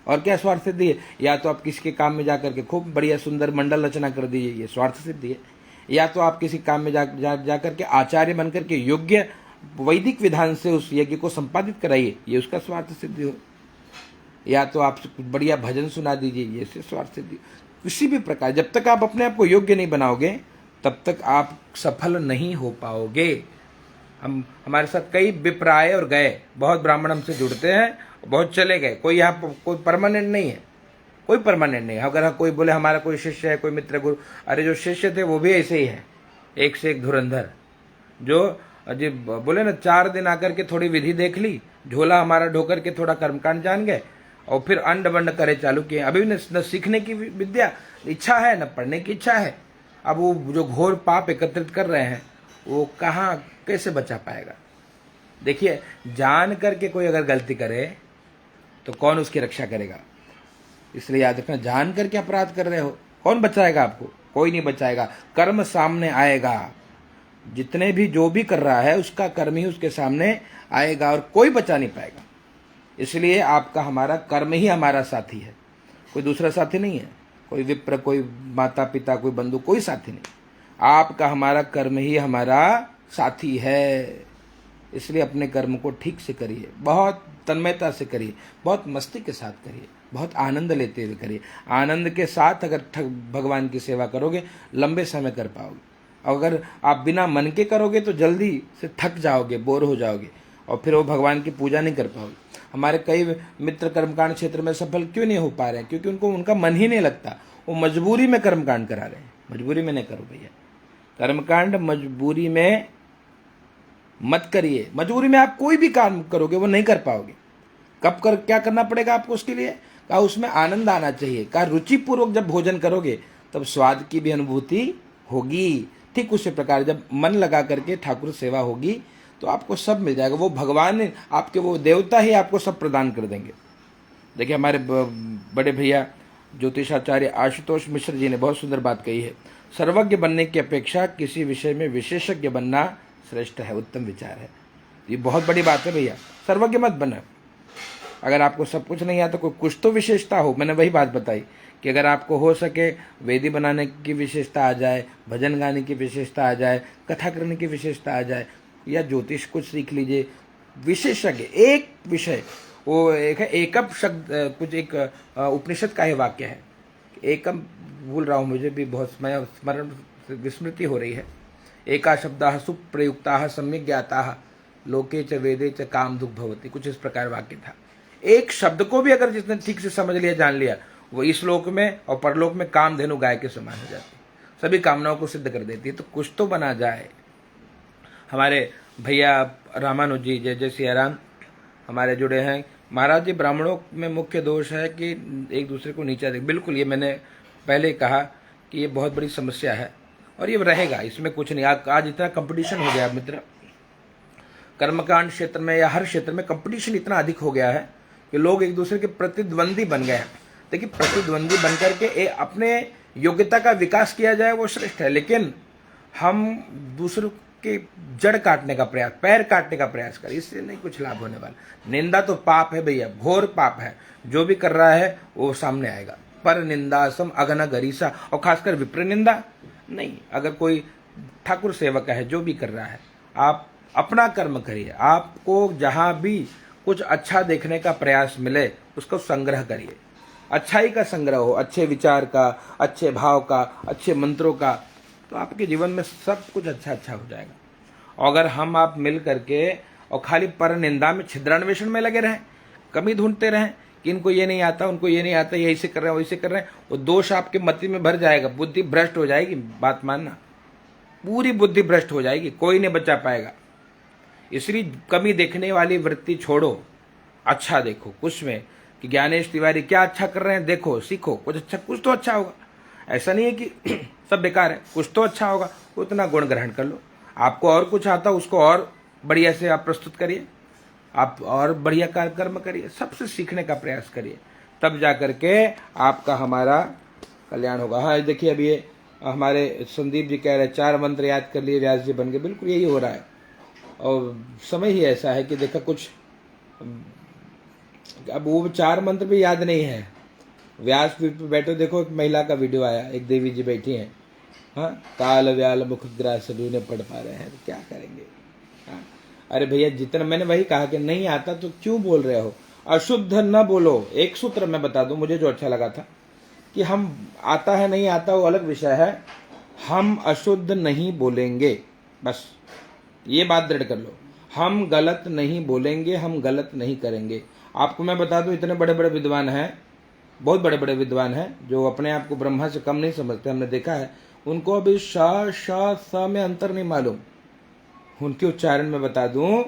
और क्या स्वार्थ सिद्धि है? या तो आप किसी के काम में जाकर के खूब बढ़िया सुंदर मंडल रचना कर दीजिए, ये स्वार्थ सिद्धि है। या तो आप किसी काम में जाकर के आचार्य बनकर के योग्य वैदिक विधान से उस यज्ञ को संपादित कराइए, ये उसका स्वार्थ सिद्धि हो। या तो आप बढ़िया भजन सुना दीजिए, ये से स्वार्थ सिद्धि। किसी भी प्रकार, जब तक आप अपने आप को योग्य नहीं बनाओगे तब तक आप सफल नहीं हो पाओगे। हमारे साथ कई विप्र आए और गए, बहुत ब्राह्मण हमसे जुड़ते हैं, बहुत चले गए। कोई यहाँ कोई परमानेंट नहीं है, कोई परमानेंट नहीं है। अगर कोई बोले हमारा कोई शिष्य है, कोई मित्र गुरु, अरे जो शिष्य थे वो भी ऐसे ही है, एक से एक धुरंधर। जो जी बोले ना, 4 दिन आकर के थोड़ी विधि देख ली, झोला हमारा ढोकर के थोड़ा कर्मकांड जान गए और फिर अंड बंड करे चालू किए। अभी भी न सीखने की विद्या इच्छा है, न पढ़ने की इच्छा है। अब वो जो घोर पाप एकत्रित कर रहे हैं वो कहाँ, कैसे बचा पाएगा? देखिए, जान करके कोई अगर गलती करे तो कौन उसकी रक्षा करेगा? इसलिए याद रखना, जान करके अपराध कर रहे हो, कौन बचाएगा आपको? कोई नहीं बचाएगा। कर्म सामने आएगा। जितने भी जो भी कर रहा है उसका कर्म ही उसके सामने आएगा और कोई बचा नहीं पाएगा। इसलिए आपका हमारा कर्म ही हमारा साथी है, कोई दूसरा साथी नहीं है। कोई विप्र, कोई माता पिता, कोई बंधु, कोई साथी नहीं। आपका हमारा कर्म ही हमारा साथी है। इसलिए अपने कर्म को ठीक से करिए, बहुत तन्मयता से करिए, बहुत मस्ती के साथ करिए, बहुत आनंद लेते हुए करिए। आनंद के साथ अगर भगवान की सेवा करोगे लंबे समय कर पाओगे। अगर आप बिना मन के करोगे तो जल्दी से थक जाओगे, बोर हो जाओगे और फिर वो भगवान की पूजा नहीं कर पाओगे। हमारे कई मित्र कर्मकांड क्षेत्र में सफल क्यों नहीं हो पा रहे हैं? क्योंकि उनको उनका मन ही नहीं लगता। वो मजबूरी में कर्मकांड करा रहे हैं। मजबूरी में नहीं करो भैया, कर्मकांड मजबूरी में मत करिए। मजबूरी में आप कोई भी काम करोगे वो नहीं कर पाओगे। क्या करना पड़ेगा आपको उसके लिए? उसमें आनंद आना चाहिए। रुचिपूर्वक जब भोजन करोगे तब स्वाद की भी अनुभूति होगी। ठीक उसी प्रकार जब मन लगा करके ठाकुर सेवा होगी तो आपको सब मिल जाएगा। वो भगवान आपके, वो देवता ही आपको सब प्रदान कर देंगे। देखिए हमारे बड़े भैया ज्योतिषाचार्य आशुतोष मिश्र जी ने बहुत सुंदर बात कही है, सर्वज्ञ बनने की अपेक्षा किसी विषय में विशेषज्ञ बनना श्रेष्ठ है, उत्तम विचार है। ये बहुत बड़ी बात है भैया, सर्वज्ञ मत बना। अगर आपको सब कुछ नहीं आता, कोई कुछ तो विशेषता हो। मैंने वही बात बताई कि अगर आपको हो सके वेदी बनाने की विशेषता आ जाए, भजन गाने की विशेषता आ जाए, कथा करने की विशेषता आ जाए, या ज्योतिष कुछ सीख लीजिए। विशेषज्ञ एक विषय, वो एक है एकम शब्द, कुछ एक उपनिषद का ही वाक्य है, एकम, भूल रहा हूँ, मुझे भी बहुत स्मरण विस्मृति हो रही है। एका शब्दाः सुप्रयुक्ताः सम्यक् ज्ञाताः लोके च वेदे च काम दुख भवति, कुछ इस प्रकार वाक्य था। एक शब्द को भी अगर जिसने ठीक से समझ लिया, जान लिया, वो इस लोक में और परलोक में कामधेनु गाय के समान हो जाती, सभी कामनाओं को सिद्ध कर देती है। तो कुछ तो बना जाए। हमारे भैया रामानुज जी, जय जय सिया राम, हमारे जुड़े हैं। महाराज जी, ब्राह्मणों में मुख्य दोष है कि एक दूसरे को नीचा देख। बिल्कुल, ये मैंने पहले कहा कि ये बहुत बड़ी समस्या है और ये रहेगा, इसमें कुछ नहीं। आज इतना कंपटीशन हो गया मित्र, कर्मकांड क्षेत्र में या हर क्षेत्र में कंपटीशन इतना अधिक हो गया है कि लोग एक दूसरे के प्रतिद्वंदी बन गए हैं। देखिए, प्रतिद्वंदी बन करके अपने योग्यता का विकास किया जाए वो श्रेष्ठ है, लेकिन हम दूसरों के जड़ काटने का प्रयास, पैर काटने का प्रयास करें, इससे नहीं कुछ लाभ होने वाला। निंदा तो पाप है भैया, घोर पाप है। जो भी कर रहा है वो सामने आएगा। पर निंदा सम अघन गरीसा, और खासकर विप्र निंदा नहीं। अगर कोई ठाकुर सेवक है, जो भी कर रहा है, आप अपना कर्म करिए। आपको जहां भी कुछ अच्छा देखने का प्रयास मिले उसको संग्रह करिए, अच्छाई का संग्रह हो, अच्छे विचार का, अच्छे भाव का, अच्छे मंत्रों का, तो आपके जीवन में सब कुछ अच्छा अच्छा हो जाएगा। और अगर हम आप मिल करके और खाली पर निंदा में, छिद्रान्वेषण में लगे रहें, कमी ढूंढते रहें कि इनको ये नहीं आता, उनको ये नहीं आता, ये ऐसे कर रहे हैं, वैसे कर रहे हैं, वो दोष आपके मति में भर जाएगा, बुद्धि भ्रष्ट हो जाएगी। बात मानना, पूरी बुद्धि भ्रष्ट हो जाएगी, कोई नहीं बचा पाएगा। इसलिए कमी देखने वाली वृत्ति छोड़ो, अच्छा देखो कुछ में कि ज्ञानेश तिवारी क्या अच्छा कर रहे हैं, देखो, सीखो, कुछ अच्छा, कुछ तो अच्छा होगा। ऐसा नहीं है कि सब बेकार है, कुछ तो अच्छा होगा, उतना गुण ग्रहण कर लो। आपको और कुछ आता, उसको और बढ़िया से आप प्रस्तुत करिए, आप और बढ़िया कर्म करिए, सबसे सीखने का प्रयास करिए, तब जाकर के आपका हमारा कल्याण होगा। हाँ देखिए, अभी ये हमारे संदीप जी कह रहे 4 मंत्र याद कर लिए, व्यास जी बन गए। बिल्कुल यही हो रहा है, और समय ही ऐसा है कि देखा कुछ, अब वो 4 मंत्र भी याद नहीं है। व्यास पीठ पे बैठो, देखो एक महिला का वीडियो आया, एक देवी जी बैठी हैं, हाँ, काल व्याल मुख ग्रास सभी ने पढ़ पा रहे हैं, तो क्या करेंगे। हाँ, अरे भैया, जितना मैंने वही कहा कि नहीं आता तो क्यों बोल रहे हो, अशुद्ध न बोलो। एक सूत्र मैं बता दूं, मुझे जो अच्छा लगा था कि हम आता है नहीं आता वो अलग विषय है, हम अशुद्ध नहीं बोलेंगे, बस ये बात दृढ़ कर लो। हम गलत नहीं बोलेंगे, हम गलत नहीं करेंगे। आपको मैं बता दूं, इतने बड़े बड़े विद्वान हैं, बहुत बड़े बड़े विद्वान हैं, जो अपने आप को ब्रह्मा से कम नहीं समझते, हमने देखा है, उनको अभी श श स में अंतर नहीं मालूम। उनके उच्चारण में बता दूं,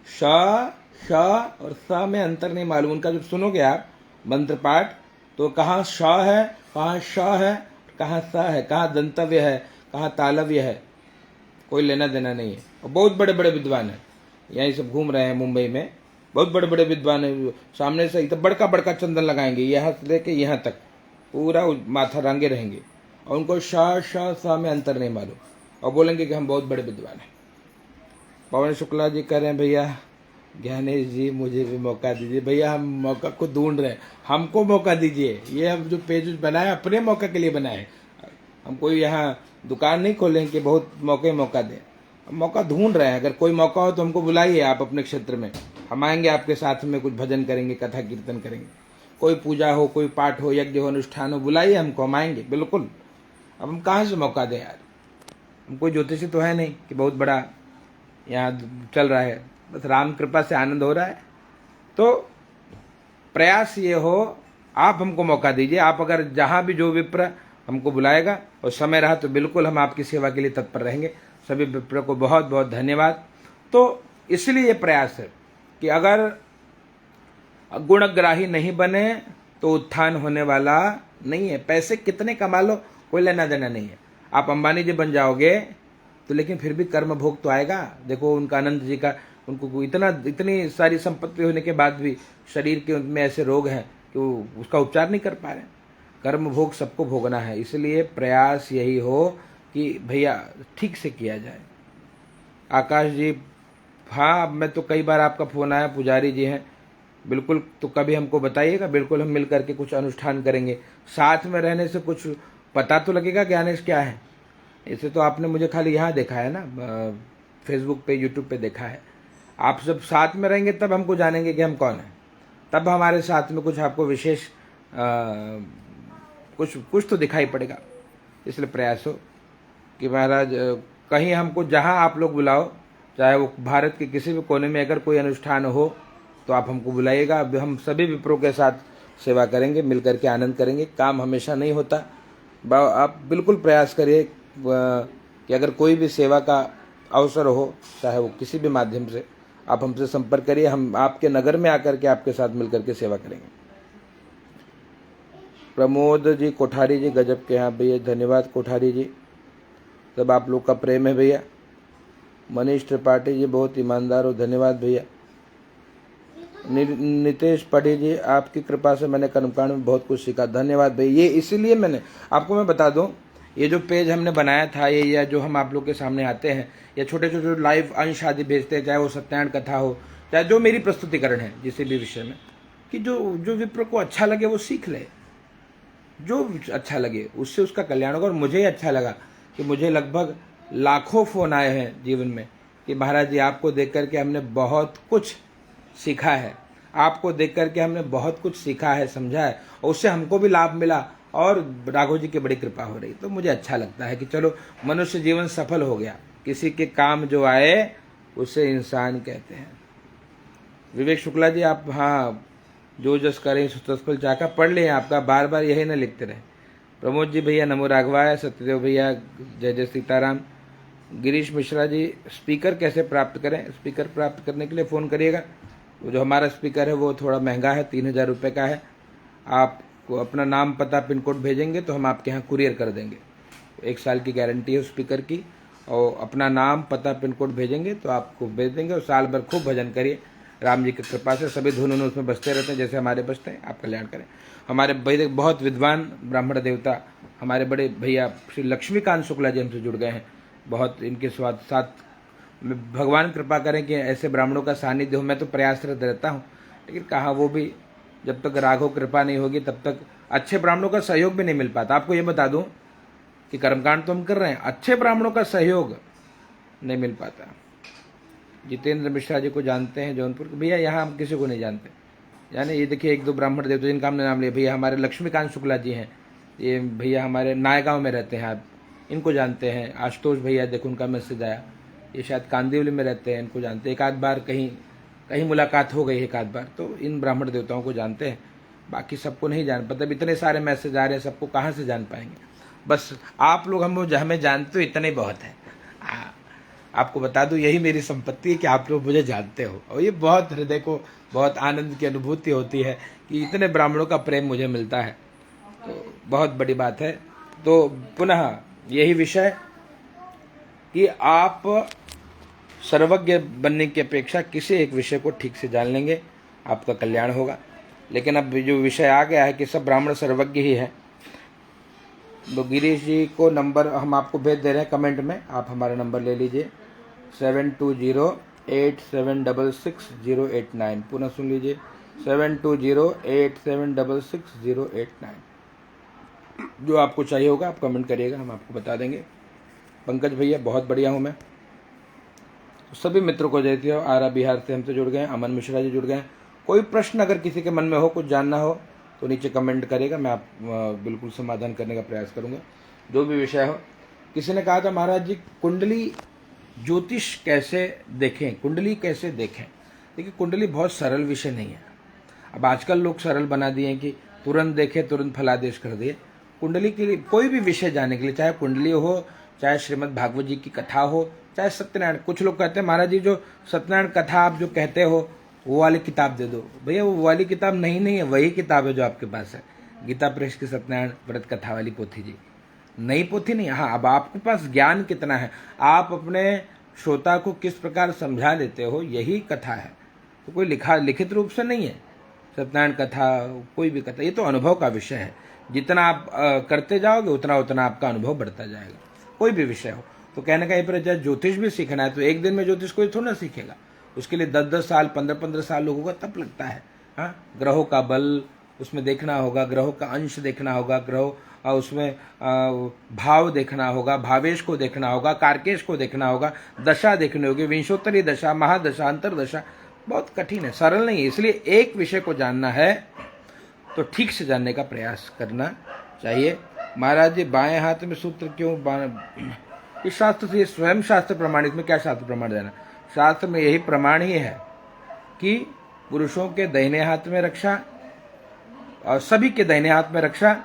श श और स में अंतर नहीं मालूम। उनका जब सुनोगे आप मंत्र पाठ, तो कहाँ श है, कहाँ श है, कहाँ स है, कहाँ दंतव्य है, कहाँ तालव्य है, कोई लेना देना नहीं है। और बहुत बड़े बड़े विद्वान हैं, यहीं सब घूम रहे हैं मुंबई में, बहुत बड़े बड़े विद्वान हैं। सामने से तो बड़का बड़का चंदन लगाएंगे, यहाँ से लेके यहाँ तक पूरा माथा रंगे रहेंगे, और उनको शाह शाह शाह में अंतर नहीं मालूम, और बोलेंगे कि हम बहुत बड़े विद्वान हैं। पवन शुक्ला जी कह रहे हैं, भैया ज्ञानेश जी मुझे भी मौका दीजिए। भैया हम मौका को ढूंढ रहे हैं, हमको मौका दीजिए। ये हम जो पेज बनाए अपने मौका के लिए बनाए, हम कोई यहाँ दुकान नहीं खोलें कि बहुत मौका दें, हम मौका ढूंढ रहे हैं। अगर कोई मौका हो तो हमको बुलाइए आप अपने क्षेत्र में, हम आएंगे आपके साथ में, कुछ भजन करेंगे, कथा कीर्तन करेंगे, कोई पूजा हो, कोई पाठ हो, यज्ञ हो, अनुष्ठान हो, बुलाइए हमको, हम आएंगे बिल्कुल। अब हम कहाँ से मौका दें यार, हम कोई ज्योतिषी तो है नहीं कि बहुत बड़ा यहाँ चल रहा है, बस राम कृपा से आनंद हो रहा है। तो प्रयास ये हो, आप हमको मौका दीजिए। आप अगर जहाँ भी जो विप्र हमको बुलाएगा और समय रहा तो बिल्कुल हम आपकी सेवा के लिए तत्पर रहेंगे। सभी विप्र को बहुत बहुत धन्यवाद। तो इसलिए ये प्रयास है कि अगर गुणग्राही नहीं बने तो उत्थान होने वाला नहीं है। पैसे कितने कमा लो, कोई लेना देना नहीं है। आप अंबानी जी बन जाओगे तो लेकिन फिर भी कर्म भोग तो आएगा। देखो उनका अनंत जी का, उनको इतनी सारी संपत्ति होने के बाद भी शरीर के उनमें ऐसे रोग हैं कि वो उसका उपचार नहीं कर पा रहे। कर्म भोग सबको भोगना है, इसलिए प्रयास यही हो कि भैया ठीक से किया जाए। आकाश जी, हाँ मैं तो कई बार आपका फोन आया, पुजारी जी हैं बिल्कुल, तो कभी हमको बताइएगा, बिल्कुल हम मिल करके कुछ अनुष्ठान करेंगे। साथ में रहने से कुछ पता तो लगेगा ज्ञानेश क्या है। इसे तो आपने मुझे खाली यहाँ देखा है ना, फेसबुक पे यूट्यूब पे देखा है। आप जब साथ में रहेंगे तब हमको जानेंगे कि हम कौन हैं, तब हमारे साथ में कुछ आपको विशेष कुछ तो दिखाई पड़ेगा। इसलिए प्रयास हो कि महाराज कहीं हमको जहाँ आप लोग बुलाओ, चाहे वो भारत के किसी भी कोने में अगर कोई अनुष्ठान हो तो आप हमको बुलाइएगा। हम सभी विप्रो के साथ सेवा करेंगे, मिल करके आनंद करेंगे। काम हमेशा नहीं होता, आप बिल्कुल प्रयास करिए कि अगर कोई भी सेवा का अवसर हो, चाहे वो किसी भी माध्यम से, आप हमसे संपर्क करिए। हम आपके नगर में आकर के आपके साथ मिलकर के सेवा करेंगे। प्रमोद जी कोठारी जी, गजब के, हाँ भैया धन्यवाद कोठारी जी, सब आप लोग का प्रेम है भैया। मनीष त्रिपाठी जी, बहुत ईमानदार हो, धन्यवाद भैया। नितेश पढ़ी जी, आपकी कृपा से मैंने कर्मकांड में बहुत कुछ सीखा, धन्यवाद भैया। ये इसीलिए मैं बता दूं, ये जो पेज हमने बनाया था, ये या जो हम आप लोग के सामने आते हैं, या छोटे छोटे लाइव अंश आदि भेजते हैं, चाहे वो सत्यानारायण कथा हो, चाहे जो मेरी प्रस्तुतिकरण है किसी भी विषय में, कि जो विप्र को अच्छा लगे वो सीख ले, जो अच्छा लगे उससे उसका कल्याण होगा। और मुझे अच्छा लगा कि मुझे लगभग लाखों फोन आए हैं जीवन में कि महाराज जी आपको देख करके हमने बहुत कुछ सीखा है, आपको देख करके हमने बहुत कुछ सीखा है, समझा है, और उससे हमको भी लाभ मिला और राघव जी की बड़ी कृपा हो रही। तो मुझे अच्छा लगता है कि चलो मनुष्य जीवन सफल हो गया, किसी के काम जो आए उसे इंसान कहते हैं। विवेक शुक्ला जी, आप हाँ जो जस करें सुतस्फल चाका पढ़ लें, आपका बार बार यही ना लिखते रहे। प्रमोद जी भैया नमो राघवाय, सत्यदेव भैया जय जय सीताराम। गिरीश मिश्रा जी, स्पीकर कैसे प्राप्त करें? स्पीकर प्राप्त करने के लिए फ़ोन करिएगा। वो जो हमारा स्पीकर है वो थोड़ा महंगा है, 3000 रुपये का है। आपको अपना नाम पता पिन कोड भेजेंगे तो हम आपके यहाँ कुरियर कर देंगे। 1 साल की गारंटी है स्पीकर की, और अपना नाम पता पिन कोड भेजेंगे तो आपको भेज देंगे। और साल भर खूब भजन करिए, राम जी की कृपा से सभी धुन उसमें बजते रहते हैं जैसे हमारे बजते हैं। आप कल्याण करें। हमारे बहुत विद्वान ब्राह्मण देवता हमारे बड़े भैया श्री लक्ष्मीकांत शुक्ला जी हमसे जुड़ गए हैं। बहुत इनके साथ भगवान कृपा करें कि ऐसे ब्राह्मणों का सानिध्य हो। मैं तो प्रयासरत रहता हूँ, लेकिन कहाँ वो भी, जब तक राघव कृपा नहीं होगी तब तक अच्छे ब्राह्मणों का सहयोग भी नहीं मिल पाता। आपको ये बता दूं कि कर्मकांड तो हम कर रहे हैं, अच्छे ब्राह्मणों का सहयोग नहीं मिल पाता। जितेंद्र मिश्रा जी को जानते हैं जौनपुर के भैया? यहाँ हम किसी को नहीं जानते। यानी ये देखिए 1-2 ब्राह्मण देवता जिनका हमने नाम लिया, भैया हमारे लक्ष्मीकांत शुक्ला जी हैं, ये भैया हमारे नायगांव में रहते हैं, आप इनको जानते हैं। आशुतोष भैया, देखो उनका मैसेज आया, ये शायद कांदिवली में रहते हैं, इनको जानते हैं। एक आध बार कहीं मुलाकात हो गई, एक आध बार, तो इन ब्राह्मण देवताओं को जानते हैं, बाकी सबको नहीं जान पाते। इतने सारे मैसेज आ रहे हैं, सबको कहाँ से जान पाएंगे। बस आप लोग हमें जानते हो, इतना ही बहुत है। आपको बता दूं, यही मेरी संपत्ति है कि आप लोग मुझे जानते हो, और ये बहुत हृदय को बहुत आनंद की अनुभूति होती है कि इतने ब्राह्मणों का प्रेम मुझे मिलता है, तो बहुत बड़ी बात है। तो पुनः यही विषय कि आप सर्वज्ञ बनने की अपेक्षा किसी एक विषय को ठीक से जान लेंगे, आपका कल्याण होगा। लेकिन अब जो विषय आ गया है कि सब ब्राह्मण सर्वज्ञ ही है, तो गिरीश जी को नंबर हम आपको भेज दे रहे हैं कमेंट में, आप हमारा नंबर ले लीजिए 7208766089। पुनः सुन लीजिए 7208766089। जो आपको चाहिए होगा आप कमेंट करिएगा, हम आपको बता देंगे। पंकज भैया बहुत बढ़िया हूँ मैं। तो सभी मित्रों को जय हो। आरा बिहार से हमसे जुड़ गए हैं, अमन मिश्रा जी जुड़ गए हैं। कोई प्रश्न अगर किसी के मन में हो, कुछ जानना हो तो नीचे कमेंट करेगा, मैं आप बिल्कुल समाधान करने का प्रयास करूंगा, जो भी विषय हो। किसी ने कहा था महाराज जी कुंडली ज्योतिष कैसे देखें, कुंडली कैसे देखें? देखिए कुंडली बहुत सरल विषय नहीं है। अब आजकल लोग सरल बना दिए हैं कि तुरंत देखे तुरंत फलादेश कर दिए। कुंडली के लिए कोई भी विषय जानने के लिए, चाहे कुंडली हो, चाहे श्रीमद् भागवत जी की कथा हो, चाहे सत्यनारायण, कुछ लोग कहते हैं महाराज जी जो सत्यनारायण कथा आप जो कहते हो वो वाली किताब दे दो। भैया वो वाली किताब नहीं है, वही किताब है जो आपके पास है, गीता प्रेस की सत्यनारायण व्रत कथा वाली पोथी जी। नई पोथी नहीं। हाँ, अब आपके पास ज्ञान कितना है, आप अपने श्रोता को किस प्रकार समझा लेते हो, यही कथा है। तो कोई लिखित रूप से नहीं है। सत्यनारायण कथा, कोई भी कथा, ये तो अनुभव का विषय है। जितना आप करते जाओगे उतना उतना आपका अनुभव बढ़ता जाएगा, कोई भी विषय हो। तो कहने का ये पर ज्योतिष भी सीखना है तो एक दिन में ज्योतिष कोई थोड़ा ना सीखेगा, उसके लिए 10-10 साल 15-15 साल लोगों का तप लगता है। हाँ, ग्रहों का बल उसमें देखना होगा, ग्रहों का अंश देखना होगा, ग्रहों उसमें भाव देखना होगा, भावेश को देखना होगा, कारकेश को देखना होगा, दशा देखनी होगी, विंशोत्तरी दशा, महादशा, अंतरदशा, बहुत कठिन है, सरल नहीं है। इसलिए एक विषय को जानना है तो ठीक से जानने का प्रयास करना चाहिए। महाराज जी बाएं हाथ में सूत्र क्यों? इस शास्त्र से, स्वयं शास्त्र प्रमाणित में क्या शास्त्र प्रमाण देना? शास्त्र में यही प्रमाण ही है कि पुरुषों के दाहिने हाथ में रक्षा और सभी के दाहिने हाथ में रक्षा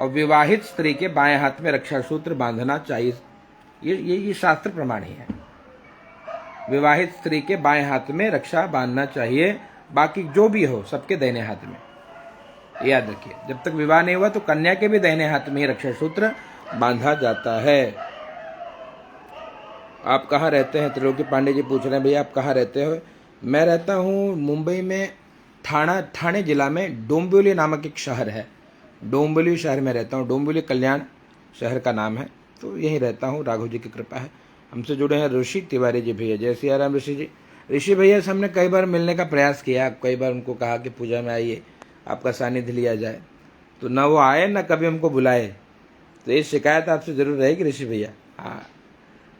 और विवाहित स्त्री के बाएं हाथ में रक्षा सूत्र बांधना चाहिए। ये शास्त्र प्रमाण ही है। विवाहित स्त्री के बाएं हाथ में रक्षा बांधना चाहिए, बाकी जो भी हो सबके दाहिने हाथ में। याद रखिए, जब तक विवाह नहीं हुआ तो कन्या के भी दाहिने हाथ में ही रक्षा सूत्र बांधा जाता है। आप कहाँ रहते हैं? त्रिलोकी पांडे जी पूछ रहे हैं, भैया आप कहाँ रहते हो? मैं रहता हूँ मुंबई में, ठाणे जिला में डोंबिवली नामक एक शहर है, डोंबिवली शहर में रहता हूँ। डोंबिवली कल्याण शहर का नाम है, तो यहीं रहता हूँ। राघव जी की कृपा है। हमसे जुड़े हैं ऋषि तिवारी जी भैया। जय सिया राम ऋषि जी। ऋषि भैया से हमने कई बार मिलने का प्रयास किया, कई बार उनको कहा कि पूजा में आइए, आपका सानिध्य लिया जाए, तो न वो आए न कभी हमको बुलाए। तो ये शिकायत आपसे जरूर रहेगी ऋषि भैया। हाँ,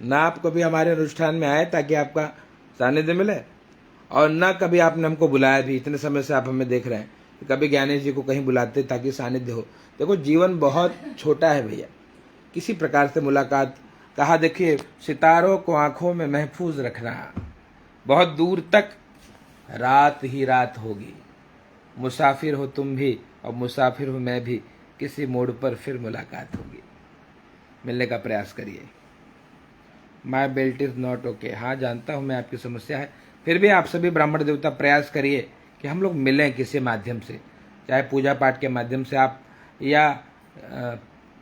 ना आप कभी हमारे अनुष्ठान में आए ताकि आपका सानिध्य मिले, और न कभी आपने हमको बुलाया भी। इतने समय से आप हमें देख रहे हैं, कभी ज्ञानेश जी को कहीं बुलाते ताकि सानिध्य हो। देखो, जीवन बहुत छोटा है भैया, किसी प्रकार से मुलाकात। कहा देखिए, सितारों को आंखों में महफूज रखना, बहुत दूर तक रात ही रात होगी। मुसाफिर हो तुम भी और मुसाफिर हो मैं भी, किसी मोड़ पर फिर मुलाकात होगी। मिलने का प्रयास करिए। माई बेल्ट इज नॉट ओके। हाँ, जानता हूँ मैं आपकी समस्या है, फिर भी आप सभी ब्राह्मण देवता प्रयास करिए कि हम लोग मिलें किसी माध्यम से, चाहे पूजा पाठ के माध्यम से आप,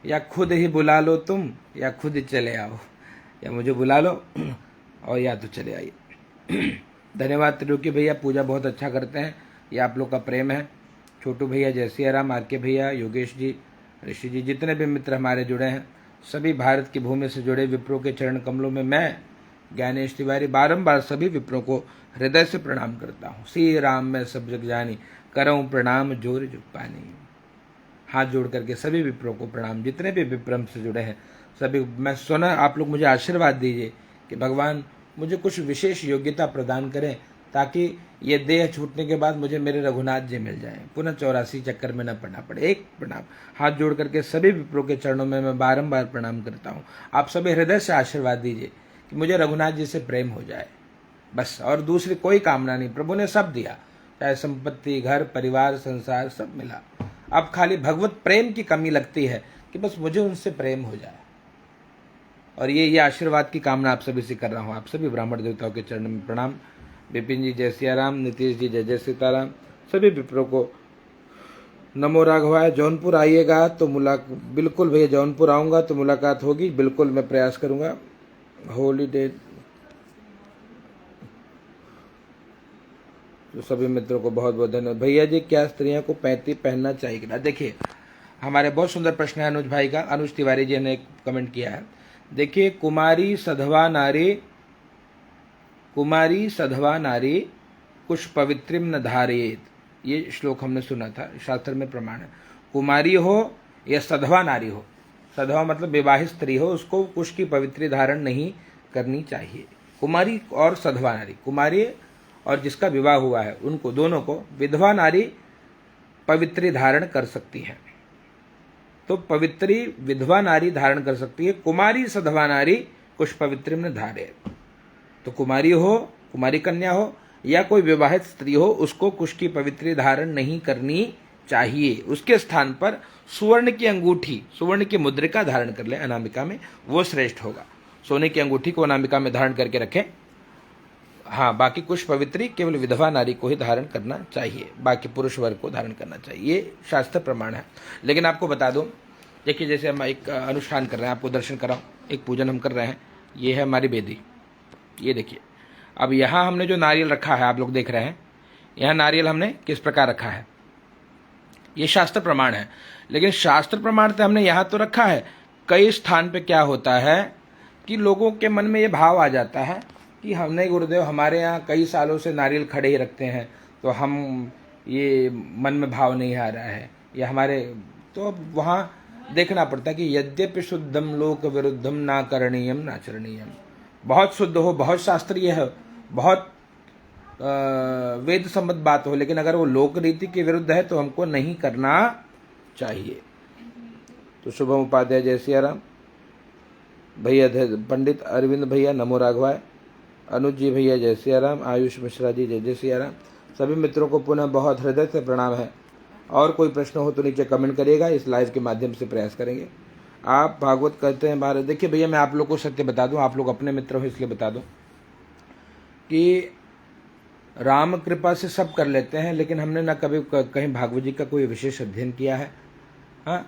या खुद ही बुला लो तुम, या खुद ही चले आओ, या मुझे बुला लो और या तो चले आइए। धन्यवाद त्रिलोकी भैया, पूजा बहुत अच्छा करते हैं, ये आप लोग का प्रेम है। छोटू भैया, जय सिया राम, आर के भैया, योगेश जी, ऋषि जी, जितने भी मित्र हमारे जुड़े हैं, सभी भारत की भूमि से जुड़े विप्रों के चरण कमलों में मैं ज्ञानेश तिवारी बारंबार सभी विप्रों को हृदय से प्रणाम करता हूँ। श्री राम में सब जग जानी, करऊं प्रणाम जोर जुग पानी। हाथ जोड़ करके सभी विप्रों को प्रणाम, जितने भी विप्रम से जुड़े हैं सभी। मैं सुना आप लोग मुझे आशीर्वाद दीजिए कि भगवान मुझे कुछ विशेष योग्यता प्रदान करें, ताकि ये देह छूटने के बाद मुझे मेरे रघुनाथ जी मिल जाएं, पुनः 84 चक्कर में न पड़ना पड़े। एक प्रणाम, हाथ जोड़ करके सभी विप्रों के चरणों में मैं बारंबार प्रणाम करता हूँ। आप सभी हृदय से आशीर्वाद दीजिए कि मुझे रघुनाथ जी से प्रेम हो जाए, बस, और दूसरी कोई कामना नहीं। प्रभु ने सब दिया, चाहे संपत्ति, घर, परिवार, संसार, सब मिला। अब खाली भगवत प्रेम की कमी लगती है कि बस मुझे उनसे प्रेम हो जाए। और ये आशीर्वाद की कामना आप सभी से कर रहा हूँ। आप सभी ब्राह्मण देवताओं के चरण में प्रणाम। विपिन जी जय सिया राम, नीतीश जी जय जय सीताराम, सभी विप्रों को नमो राघवाय। जौनपुर आइएगा तो बिल्कुल भैया, जौनपुर आऊँगा तो मुलाकात होगी, बिल्कुल मैं प्रयास करूँगा। होली डे तो सभी मित्रों को बहुत बहुत धन्यवाद। भैया जी, क्या स्त्रियों को पैंती पहनना चाहिए? देखिए, हमारे बहुत सुंदर प्रश्न है अनुज भाई का, अनुज तिवारी जी ने कमेंट किया है। देखिए, कुमारी सधवा नारी कुछ पवित्रिम न धारेत, ये श्लोक हमने सुना था, शास्त्र में प्रमाण है। कुमारी हो या सधवा नारी हो, सधवा मतलब विवाहित स्त्री हो, उसको कुछ की पवित्री धारण नहीं करनी चाहिए। कुमारी और सधवा नारी, कुमारी और जिसका विवाह हुआ है, उनको दोनों को विधवा नारी पवित्री धारण कर सकती है। तो पवित्री विधवा नारी धारण कर सकती है, कुमारी सधवा नारी कुछ पवित्रिम न धारे। तो कुमारी हो, कुमारी कन्या हो या कोई विवाहित स्त्री हो, उसको कुछ की पवित्री धारण नहीं करनी चाहिए। उसके स्थान पर सुवर्ण की अंगूठी, सुवर्ण की मुद्रिका धारण कर ले अनामिका में, वो श्रेष्ठ होगा। सोने की अंगूठी को अनामिका में धारण करके रखें। हाँ, बाकी कुछ पवित्री केवल विधवा नारी को ही धारण करना चाहिए, बाकी पुरुष वर्ग को धारण करना चाहिए, ये शास्त्र प्रमाण है। लेकिन आपको बता दूं, देखिए जैसे हम एक अनुष्ठान कर रहे हैं, आपको दर्शन कराऊं, एक पूजन हम कर रहे हैं। ये है हमारी वेदी, ये देखिए। अब यहाँ हमने जो नारियल रखा है, आप लोग देख रहे हैं, यहाँ नारियल हमने किस प्रकार रखा है, ये शास्त्र प्रमाण है। लेकिन शास्त्र प्रमाण से हमने यहाँ तो रखा है, कई स्थान पे क्या होता है कि लोगों के मन में ये भाव आ जाता है कि हमने गुरुदेव हमारे यहाँ कई सालों से नारियल खड़े ही रखते हैं, तो हम ये मन में भाव नहीं आ रहा है, ये हमारे, तो अब वहाँ देखना पड़ता है कि यद्यपि शुद्धम लोक विरुद्धम ना करणीयम नाचरणीयम। बहुत शुद्ध हो, बहुत शास्त्रीय है, बहुत वेद सम्मत बात हो, लेकिन अगर वो लोक रीति के विरुद्ध है तो हमको नहीं करना चाहिए। तो शुभम उपाध्याय जय सिया राम भैया, पंडित अरविंद भैया नमो राघवाय, अनुज जी भैया जय सिया राम, आयुष मिश्रा जी जय जय सिया राम। सभी मित्रों को पुनः बहुत हृदय से प्रणाम है। और कोई प्रश्न हो तो नीचे कमेंट करिएगा, इस लाइव के माध्यम से प्रयास करेंगे। आप भागवत कहते हैं भारत, देखिए भैया मैं आप लोग को सत्य बता दूं, आप लोग अपने मित्र हो इसलिए बता दूं कि राम कृपा से सब कर लेते हैं, लेकिन हमने ना कभी कहीं भागवत जी का कोई विशेष अध्ययन किया है। हाँ,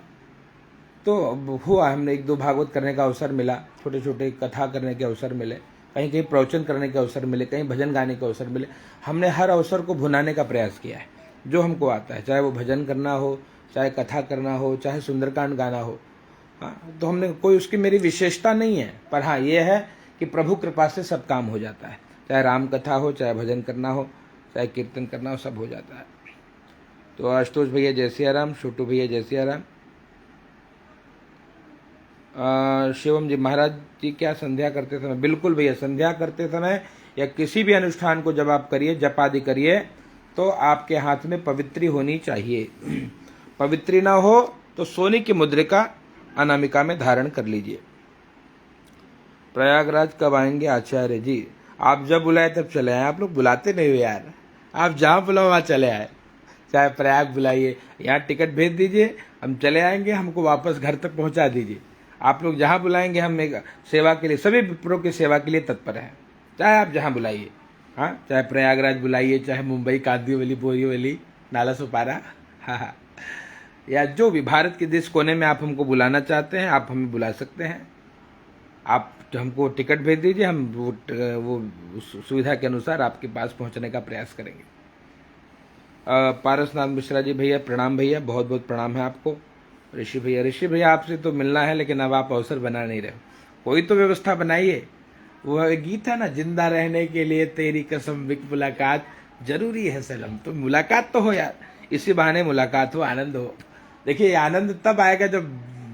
तो हुआ हमने एक दो भागवत करने का अवसर मिला, छोटे छोटे कथा करने के अवसर मिले, कहीं कहीं प्रवचन करने के अवसर मिले, कहीं भजन गाने के अवसर मिले। हमने हर अवसर को भुनाने का प्रयास किया है जो हमको आता है, चाहे वो भजन करना हो, चाहे कथा करना हो, चाहे सुंदरकांड गाना हो। हाँ, तो हमने कोई, उसकी मेरी विशेषता नहीं है, पर हाँ ये है कि प्रभु कृपा से सब काम हो जाता है, चाहे राम कथा हो, चाहे भजन करना हो, चाहे कीर्तन करना हो, सब हो जाता है। तो आशुतोष भैया जय सिया राम, छोटू भैया जय सिया राम। शिवम जी महाराज जी क्या संध्या करते समय, बिल्कुल भैया संध्या करते समय या किसी भी अनुष्ठान को जब आप करिए, जप आदि करिए, तो आपके हाथ में पवित्री होनी चाहिए। पवित्री ना हो तो सोने की मुद्रिका अनामिका में धारण कर लीजिए। प्रयागराज कब आएंगे आचार्य जी? आप जब बुलाए तब चले आए, आप लोग बुलाते नहीं हो यार, आप जहाँ बुलाओ वहाँ चले आए। चाहे प्रयाग बुलाइए, यहाँ टिकट भेज दीजिए, हम चले आएंगे, हमको वापस घर तक पहुँचा दीजिए। आप लोग जहाँ बुलाएंगे हम एक सेवा के लिए, सभी विप्रों की सेवा के लिए तत्पर हैं, चाहे आप जहाँ बुलाइए। हाँ, चाहे प्रयागराज बुलाइए, चाहे मुंबई कांदिवली बोरीवली नाला सुपारा, हाँ, या जो भी भारत के जिस कोने में आप हमको बुलाना चाहते हैं आप हमें बुला सकते हैं। आप हमको टिकट भेज दीजिए, हम वो सुविधा के अनुसार आपके पास पहुंचने का प्रयास करेंगे। पारसनाथ मिश्रा जी भैया प्रणाम भैया, बहुत बहुत प्रणाम है आपको। ऋषि भैया आपसे तो मिलना है, लेकिन अब आप अवसर बना नहीं रहे, कोई तो व्यवस्था बनाइए। वो गीत है ना, जिंदा रहने के लिए तेरी कसम विक मुलाकात जरूरी है सनम, तो मुलाकात तो हो यार, इसी बहाने मुलाकात हो, आनंद हो। देखिए आनंद तब आएगा जब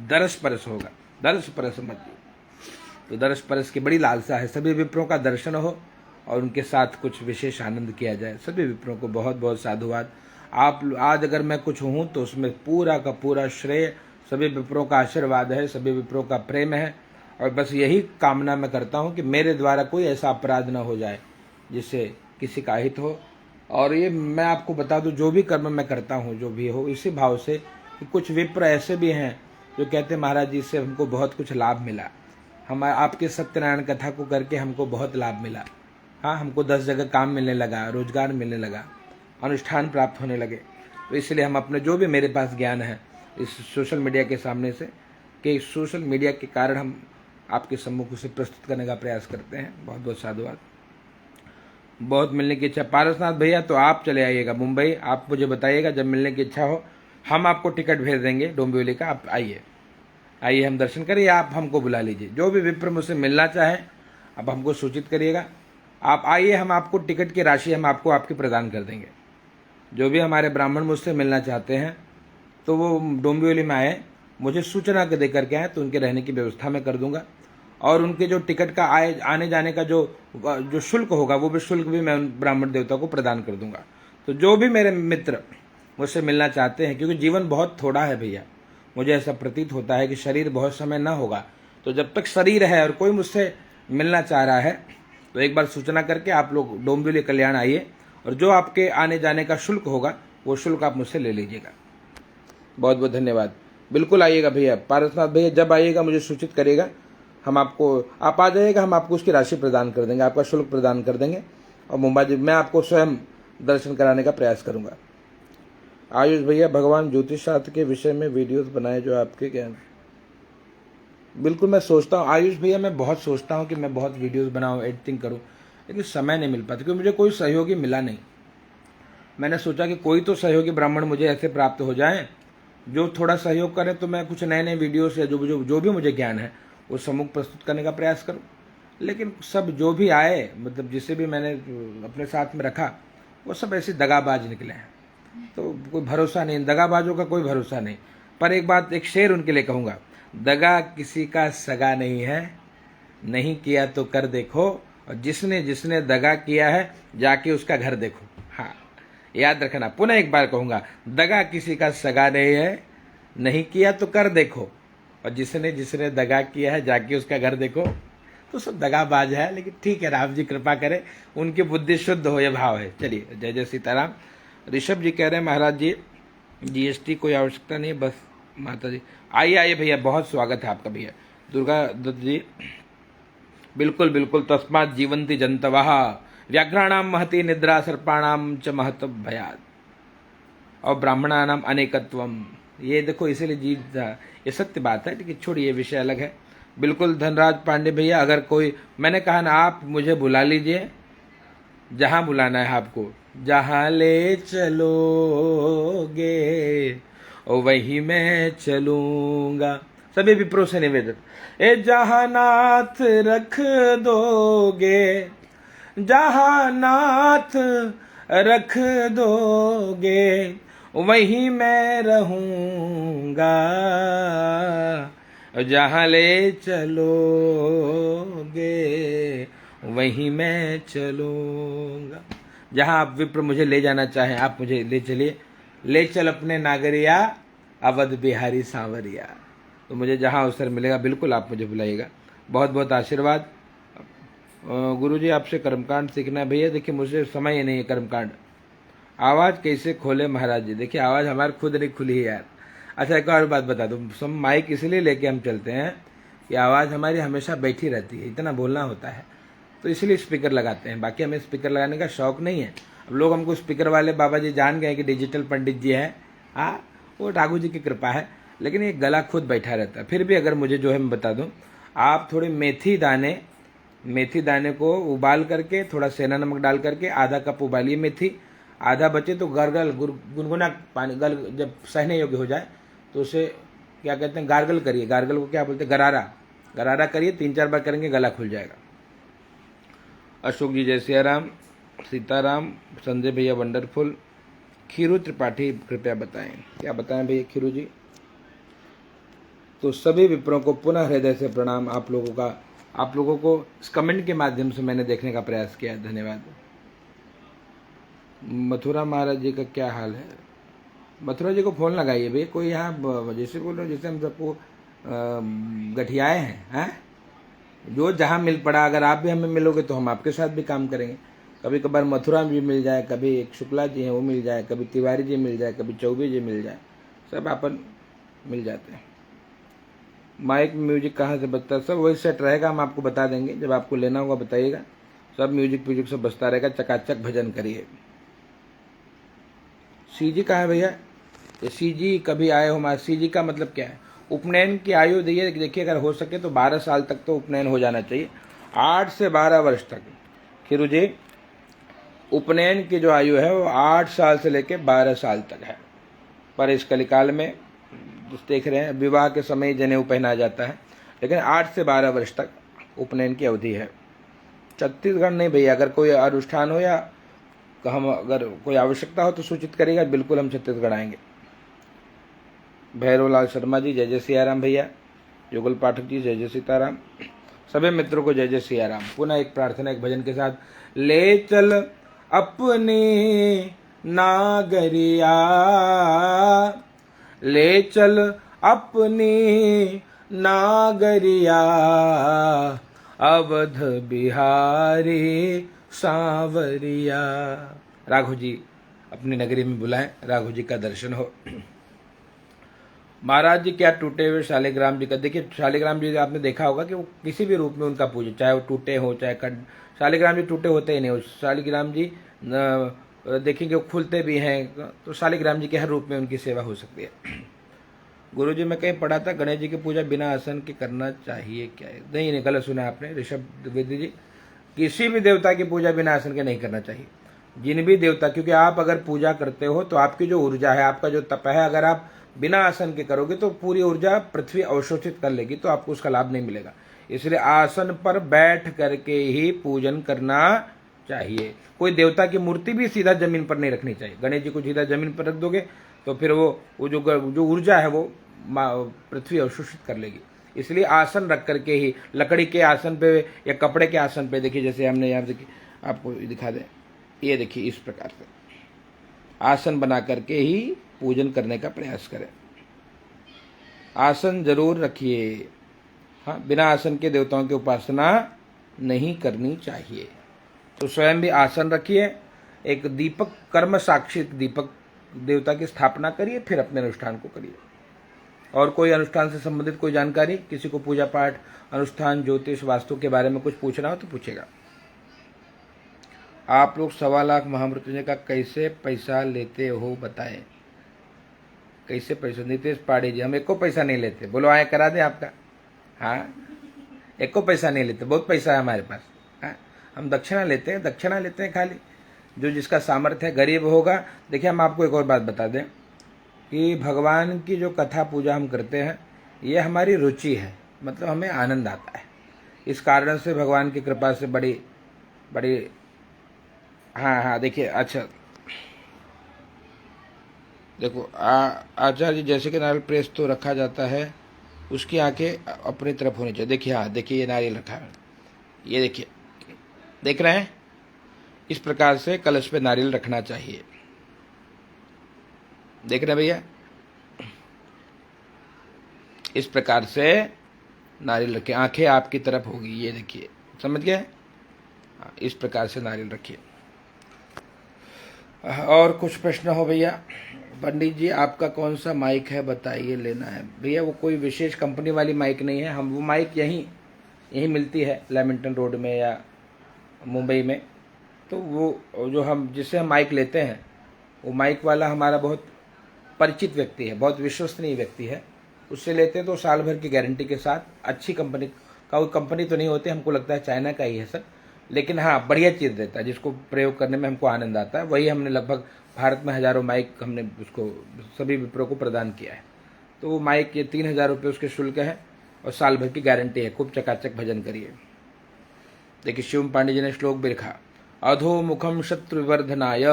दरस परस होगा, दरस परस मत। तो दरस परस की बड़ी लालसा है, सभी विप्रों का दर्शन हो और उनके साथ कुछ विशेष आनंद किया जाए। सभी विप्रों को बहुत बहुत साधुवाद। आप आज अगर मैं कुछ हूँ तो उसमें पूरा का पूरा श्रेय सभी विप्रों का आशीर्वाद है, सभी विप्रों का प्रेम है, और बस यही कामना मैं करता हूँ कि मेरे द्वारा कोई ऐसा अपराध ना हो जाए जिससे किसी का हित हो। और ये मैं आपको बता दूँ, जो भी कर्म मैं करता हूँ, जो भी हो, इसी भाव से कि कुछ विप्र ऐसे भी हैं जो कहते हैं महाराज जी से हमको बहुत कुछ लाभ मिला, हम आपके सत्यनारायण कथा को करके हमको बहुत लाभ मिला। हाँ, हमको 10 जगह काम मिलने लगा, रोजगार मिलने लगा, अनुष्ठान प्राप्त होने लगे। तो इसलिए हम अपने जो भी मेरे पास ज्ञान है इस सोशल मीडिया के सामने से, कि सोशल मीडिया के कारण हम आपके सम्मुख से प्रस्तुत करने का प्रयास करते हैं। बहुत बहुत साधुवाद। बहुत मिलने की इच्छा पारसनाथ भैया, तो आप चले आइएगा मुंबई, आप मुझे बताइएगा जब मिलने की इच्छा हो, हम आपको टिकट भेज देंगे डोंबिवली का, आप आइए, हम दर्शन करिए, आप हमको बुला लीजिए। जो भी विप्र मुझसे मिलना चाहे आप हमको सूचित करिएगा, आप आइए, हम आपको टिकट की राशि हम आपको आपकी प्रदान कर देंगे। जो भी हमारे ब्राह्मण मुझसे मिलना चाहते हैं तो वो डोंबिवली में आए, मुझे सूचना दे करके आए, तो उनके रहने की व्यवस्था मैं कर दूंगा। और उनके जो टिकट का आने जाने का जो शुल्क होगा, वो भी शुल्क भी मैं ब्राह्मण देवता को प्रदान कर दूंगा। तो जो भी मेरे मित्र मुझसे मिलना चाहते हैं, क्योंकि जीवन बहुत थोड़ा है भैया, मुझे ऐसा प्रतीत होता है कि शरीर बहुत समय ना होगा, तो जब तक शरीर है और कोई मुझसे मिलना चाह रहा है तो एक बार सूचना करके आप लोग डोंबिवली कल्याण आइए, और जो आपके आने जाने का शुल्क होगा वो शुल्क आप मुझसे ले लीजिएगा। बहुत बहुत धन्यवाद। बिल्कुल आइएगा भैया, पारसनाथ भैया जब आइएगा मुझे सूचित करिएगा, हम आपको, आप आ जाइएगा, हम आपको उसकी राशि प्रदान कर देंगे, आपका शुल्क प्रदान कर देंगे, और मुंबई मैं आपको स्वयं दर्शन कराने का प्रयास करूंगा। आयुष भैया, भगवान ज्योतिष शास्त्र के विषय में वीडियोस बनाए जो आपके ज्ञान बिल्कुल मैं सोचता हूँ आयुष भैया, मैं बहुत सोचता हूँ कि मैं बहुत वीडियोस बनाऊँ, एडिटिंग करूँ, लेकिन समय नहीं मिल पाता क्योंकि मुझे कोई सहयोगी मिला नहीं। मैंने सोचा कि कोई तो सहयोगी ब्राह्मण मुझे ऐसे प्राप्त हो जाए जो थोड़ा सहयोग करे, तो मैं कुछ नए नए वीडियोस या जो भी मुझे ज्ञान है वो सम्मुख प्रस्तुत करने का प्रयास करूँ। लेकिन सब जो भी आए, मतलब जिसे भी मैंने अपने साथ में रखा, वो सब ऐसे दगाबाज निकले हैं। तो कोई भरोसा नहीं, दगाबाजों का कोई भरोसा नहीं। पर एक बात, एक शेर उनके लिए कहूँगा, दगा किसी का सगा नहीं है, नहीं किया तो कर देखो, और जिसने जिसने दगा किया है जाके उसका घर देखो। हाँ, याद रखना, पुनः एक बार कहूँगा, दगा किसी का सगा नहीं है, नहीं किया तो कर देखो, और जिसने जिसने दगा किया है जाके उसका घर देखो। तो सब दगाबाज है, लेकिन ठीक है, राम जी कृपा करें, उनकी बुद्धि शुद्ध हो, यह भाव है। चलिए, जय जय सीताराम। ऋषभ जी कह रहे हैं महाराज जी जीएसटी कोई आवश्यकता नहीं, बस माता जी। आइए आइए भैया, बहुत स्वागत है आपका भैया। दुर्गा दत्त जी, बिल्कुल बिल्कुल, तस्मात् जीवंती जंतवः व्याघ्राणाम महती निद्रा सर्पाणाम च महत भयात् और ब्राह्मणानाम अनेकत्वम। ये देखो, इसीलिए जी, ये सत्य बात है, लेकिन छोड़िए, ये विषय अलग है। बिल्कुल धनराज पांडे भैया, अगर कोई, मैंने कहा ना, आप मुझे बुला लीजिए, जहां बुलाना है आपको, जहां ले चलोगे ओ वही मैं चलूंगा। सभी विप्रो से निवेदन, ए जहां नाथ रख दोगे, जहां नाथ रख दोगे वहीं मैं रहूंगा, जहां ले चलोगे वहीं मैं चलूंगा। जहां आप विप्र मुझे ले जाना चाहें, आप मुझे ले चलिए, ले चल अपने नागरिया अवध बिहारी सांवरिया। तो मुझे जहां अवसर मिलेगा बिल्कुल आप मुझे बुलाइएगा। बहुत बहुत आशीर्वाद। गुरुजी आपसे कर्मकांड सीखना है भैया। देखिए, मुझे समय ही नहीं है कर्मकांड। आवाज़ कैसे खोले महाराज जी? देखिए, आवाज़ हमारी खुद नहीं खुली है यार। अच्छा, एक और बात बता दूँ, सब माइक इसलिए लेके हम चलते हैं कि आवाज़ हमारी हमेशा बैठी रहती है, इतना बोलना होता है, तो इसलिए स्पीकर लगाते हैं। बाकी हमें स्पीकर लगाने का शौक नहीं है। अब लोग हमको स्पीकर वाले बाबा जी जान गए कि डिजिटल पंडित जी हैं। हाँ, वो ठाकुर जी की कृपा है, लेकिन ये गला खुद बैठा रहता है। फिर भी अगर मुझे जो है मैं बता दूँ, आप थोड़े मेथी दाने को उबाल करके, थोड़ा सेंधा नमक डाल करके आधा कप उबालिए मेथी, आधा बचे तो गार्गल, गुनगुना पानी, जब सहने योग्य हो जाए तो उसे क्या कहते हैं, गार्गल करिए। गार्गल को क्या बोलते हैं? गरारा करिए, 3-4 बार करेंगे गला खुल जाएगा। अशोक जी जय सियाराम, सीताराम, संजय भैया वंडरफुल। खीरू त्रिपाठी कृपया बताएं, क्या बताएं भैया खीरू जी? तो सभी विप्रों को पुनः हृदय से प्रणाम। आप लोगों को इस कमेंट के माध्यम से मैंने देखने का प्रयास किया, धन्यवाद। मथुरा महाराज जी का क्या हाल है? मथुरा जी को फोन लगाइए भैया, कोई यहाँ जैसे बोल रहे हो जैसे हम सबको गठियाए हैं। जो जहाँ मिल पड़ा, अगर आप भी हमें मिलोगे तो हम आपके साथ भी काम करेंगे। कभी कभार मथुरा जी मिल जाए, कभी एक शुक्ला जी हैं वो मिल जाए, कभी तिवारी जी मिल जाए, कभी चौबे जी मिल जाए, सब अपन मिल जाते हैं। माइक म्यूजिक कहाँ से बजता है? सब वही सेट रहेगा, हम आपको बता देंगे, जब आपको लेना होगा बताइएगा। सब म्यूजिक सब बजता रहेगा, चकाचक भजन करिए। सीजी कहाँ है भैया? ये सीजी कभी आए हो हमारे? सीजी का मतलब क्या है? उपनयन की आयु देखिए, अगर हो सके तो 12 साल तक तो उपनयन हो जाना चाहिए, 8 से 12 वर्ष तक। खीरू जी, उपनयन की जो आयु है वो 8 साल से लेकर 12 साल तक है। पर इस कलिकाल में देख रहे हैं, विवाह के समय जनेऊ पहनाया जाता है, लेकिन 8 से 12 वर्ष तक उपनयन की अवधि है। छत्तीसगढ़ नहीं भैया, अगर कोई अनुष्ठान हो या हम अगर कोई आवश्यकता हो तो सूचित करेगा, बिल्कुल हम छत्तीसगढ़ आएंगे। भैरवलाल शर्मा जी जय जय सियाराम भैया। युगल पाठक जी जय जय सीताराम। सभी मित्रों को जय जय सियाराम। पुनः एक प्रार्थना, एक भजन के साथ। ले चल अपनी नागरिया, ले चल अपनी नागरिया, अवध बिहारी सांवरिया। राघव जी अपनी नगरी में बुलाएं, राघव जी का दर्शन हो। महाराज जी क्या टूटे हुए शालिग्राम जी का? देखिए, शालिग्राम जी आपने देखा होगा कि वो किसी भी रूप में उनका पूजन, चाहे वो टूटे हो चाहे शालिग्राम जी टूटे होते ही नहीं। शालिग्राम जी देखेंगे वो खुलते भी हैं, तो शालिग्राम जी के हर रूप में उनकी सेवा हो सकती है। गुरुजी मैं कहीं पढ़ा था गणेश जी की पूजा बिना आसन के करना चाहिए क्या है? नहीं, गलत सुना आपने ऋषभ द्विवेदी जी। किसी भी देवता की पूजा बिना आसन के नहीं करना चाहिए। जिन भी देवता, क्योंकि आप अगर पूजा करते हो तो आपकी जो ऊर्जा है, आपका जो तप है, अगर आप बिना आसन के करोगे तो पूरी ऊर्जा पृथ्वी अवशोषित कर लेगी, तो आपको उसका लाभ नहीं मिलेगा। इसलिए आसन पर बैठ करके ही पूजन करना चाहिए। कोई देवता की मूर्ति भी सीधा जमीन पर नहीं रखनी चाहिए। गणेश जी को सीधा जमीन पर रख दोगे तो फिर वो जो ऊर्जा है वो पृथ्वी अवशोषित कर लेगी। इसलिए आसन रख करके ही, लकड़ी के आसन पे या कपड़े के आसन पे, देखिए जैसे हमने यहाँ देखिए आपको दिखा दें, ये देखिए इस प्रकार से आसन बना करके ही पूजन करने का प्रयास करें। आसन जरूर रखिए। हाँ, बिना आसन के देवताओं की उपासना नहीं करनी चाहिए। तो स्वयं भी आसन रखिए, एक दीपक, कर्म साक्षी दीपक देवता की स्थापना करिए, फिर अपने अनुष्ठान को करिए। और कोई अनुष्ठान से संबंधित कोई जानकारी, किसी को पूजा पाठ, अनुष्ठान, ज्योतिष, वास्तु के बारे में कुछ पूछना हो तो पूछेगा। आप लोग 1.25 लाख महामृत्युंजय का कैसे पैसा लेते हो बताएं। कैसे पैसा? नीतीश पाड़ी जी, हम एको पैसा नहीं लेते। बोलो आए करा दें आपका। हाँ, एको पैसा नहीं लेते, बहुत पैसा है हमारे पास। हाँ, हम दक्षिणा लेते हैं खाली, जो जिसका सामर्थ्य है, गरीब होगा। देखिए हम आपको एक और बात बता दें कि भगवान की जो कथा पूजा हम करते हैं ये हमारी रुचि है, मतलब हमें आनंद आता है। इस कारण से भगवान की कृपा से बड़ी बड़ी हाँ देखिए, अच्छा देखो आचार्य जी, जैसे कि नारियल प्रेस तो रखा जाता है, उसकी आंखें अपनी तरफ होनी चाहिए। देखिए हाँ, देखिए ये नारियल रखा है, ये देखिए, देख रहे हैं? इस प्रकार से कलश पे नारियल रखना चाहिए। देख रहे हैं भैया? इस प्रकार से नारियल रखिए, आंखें आपकी तरफ होगी, ये देखिए, समझ गए? इस प्रकार से नारियल रखिए। और कुछ प्रश्न हो भैया? पंडित जी आपका कौन सा माइक है बताइए, लेना है। भैया वो कोई विशेष कंपनी वाली माइक नहीं है, हम वो माइक यहीं मिलती है लेमिंगटन रोड में या मुंबई में। तो वो जो हम जिससे हम माइक लेते हैं, वो माइक वाला हमारा बहुत परिचित व्यक्ति है, बहुत विश्वसनीय व्यक्ति है। उससे लेते हैं तो साल भर की गारंटी के साथ, अच्छी कंपनी का, वो कंपनी तो नहीं होती, हमको लगता है चाइना का ही है सर, लेकिन हाँ बढ़िया चीज़ देता है, जिसको प्रयोग करने में हमको आनंद आता है। वही हमने लगभग भारत में हज़ारों माइक हमने उसको सभी विप्रो को प्रदान किया है। तो वो माइक ये 3,000 रुपये उसके शुल्क है और साल भर की गारंटी है। खूब चकाचक भजन करिए। देखिए शिवम पांडे जी ने श्लोक भी लिखा, अधोमुखम शत्रु विवर्धनाय,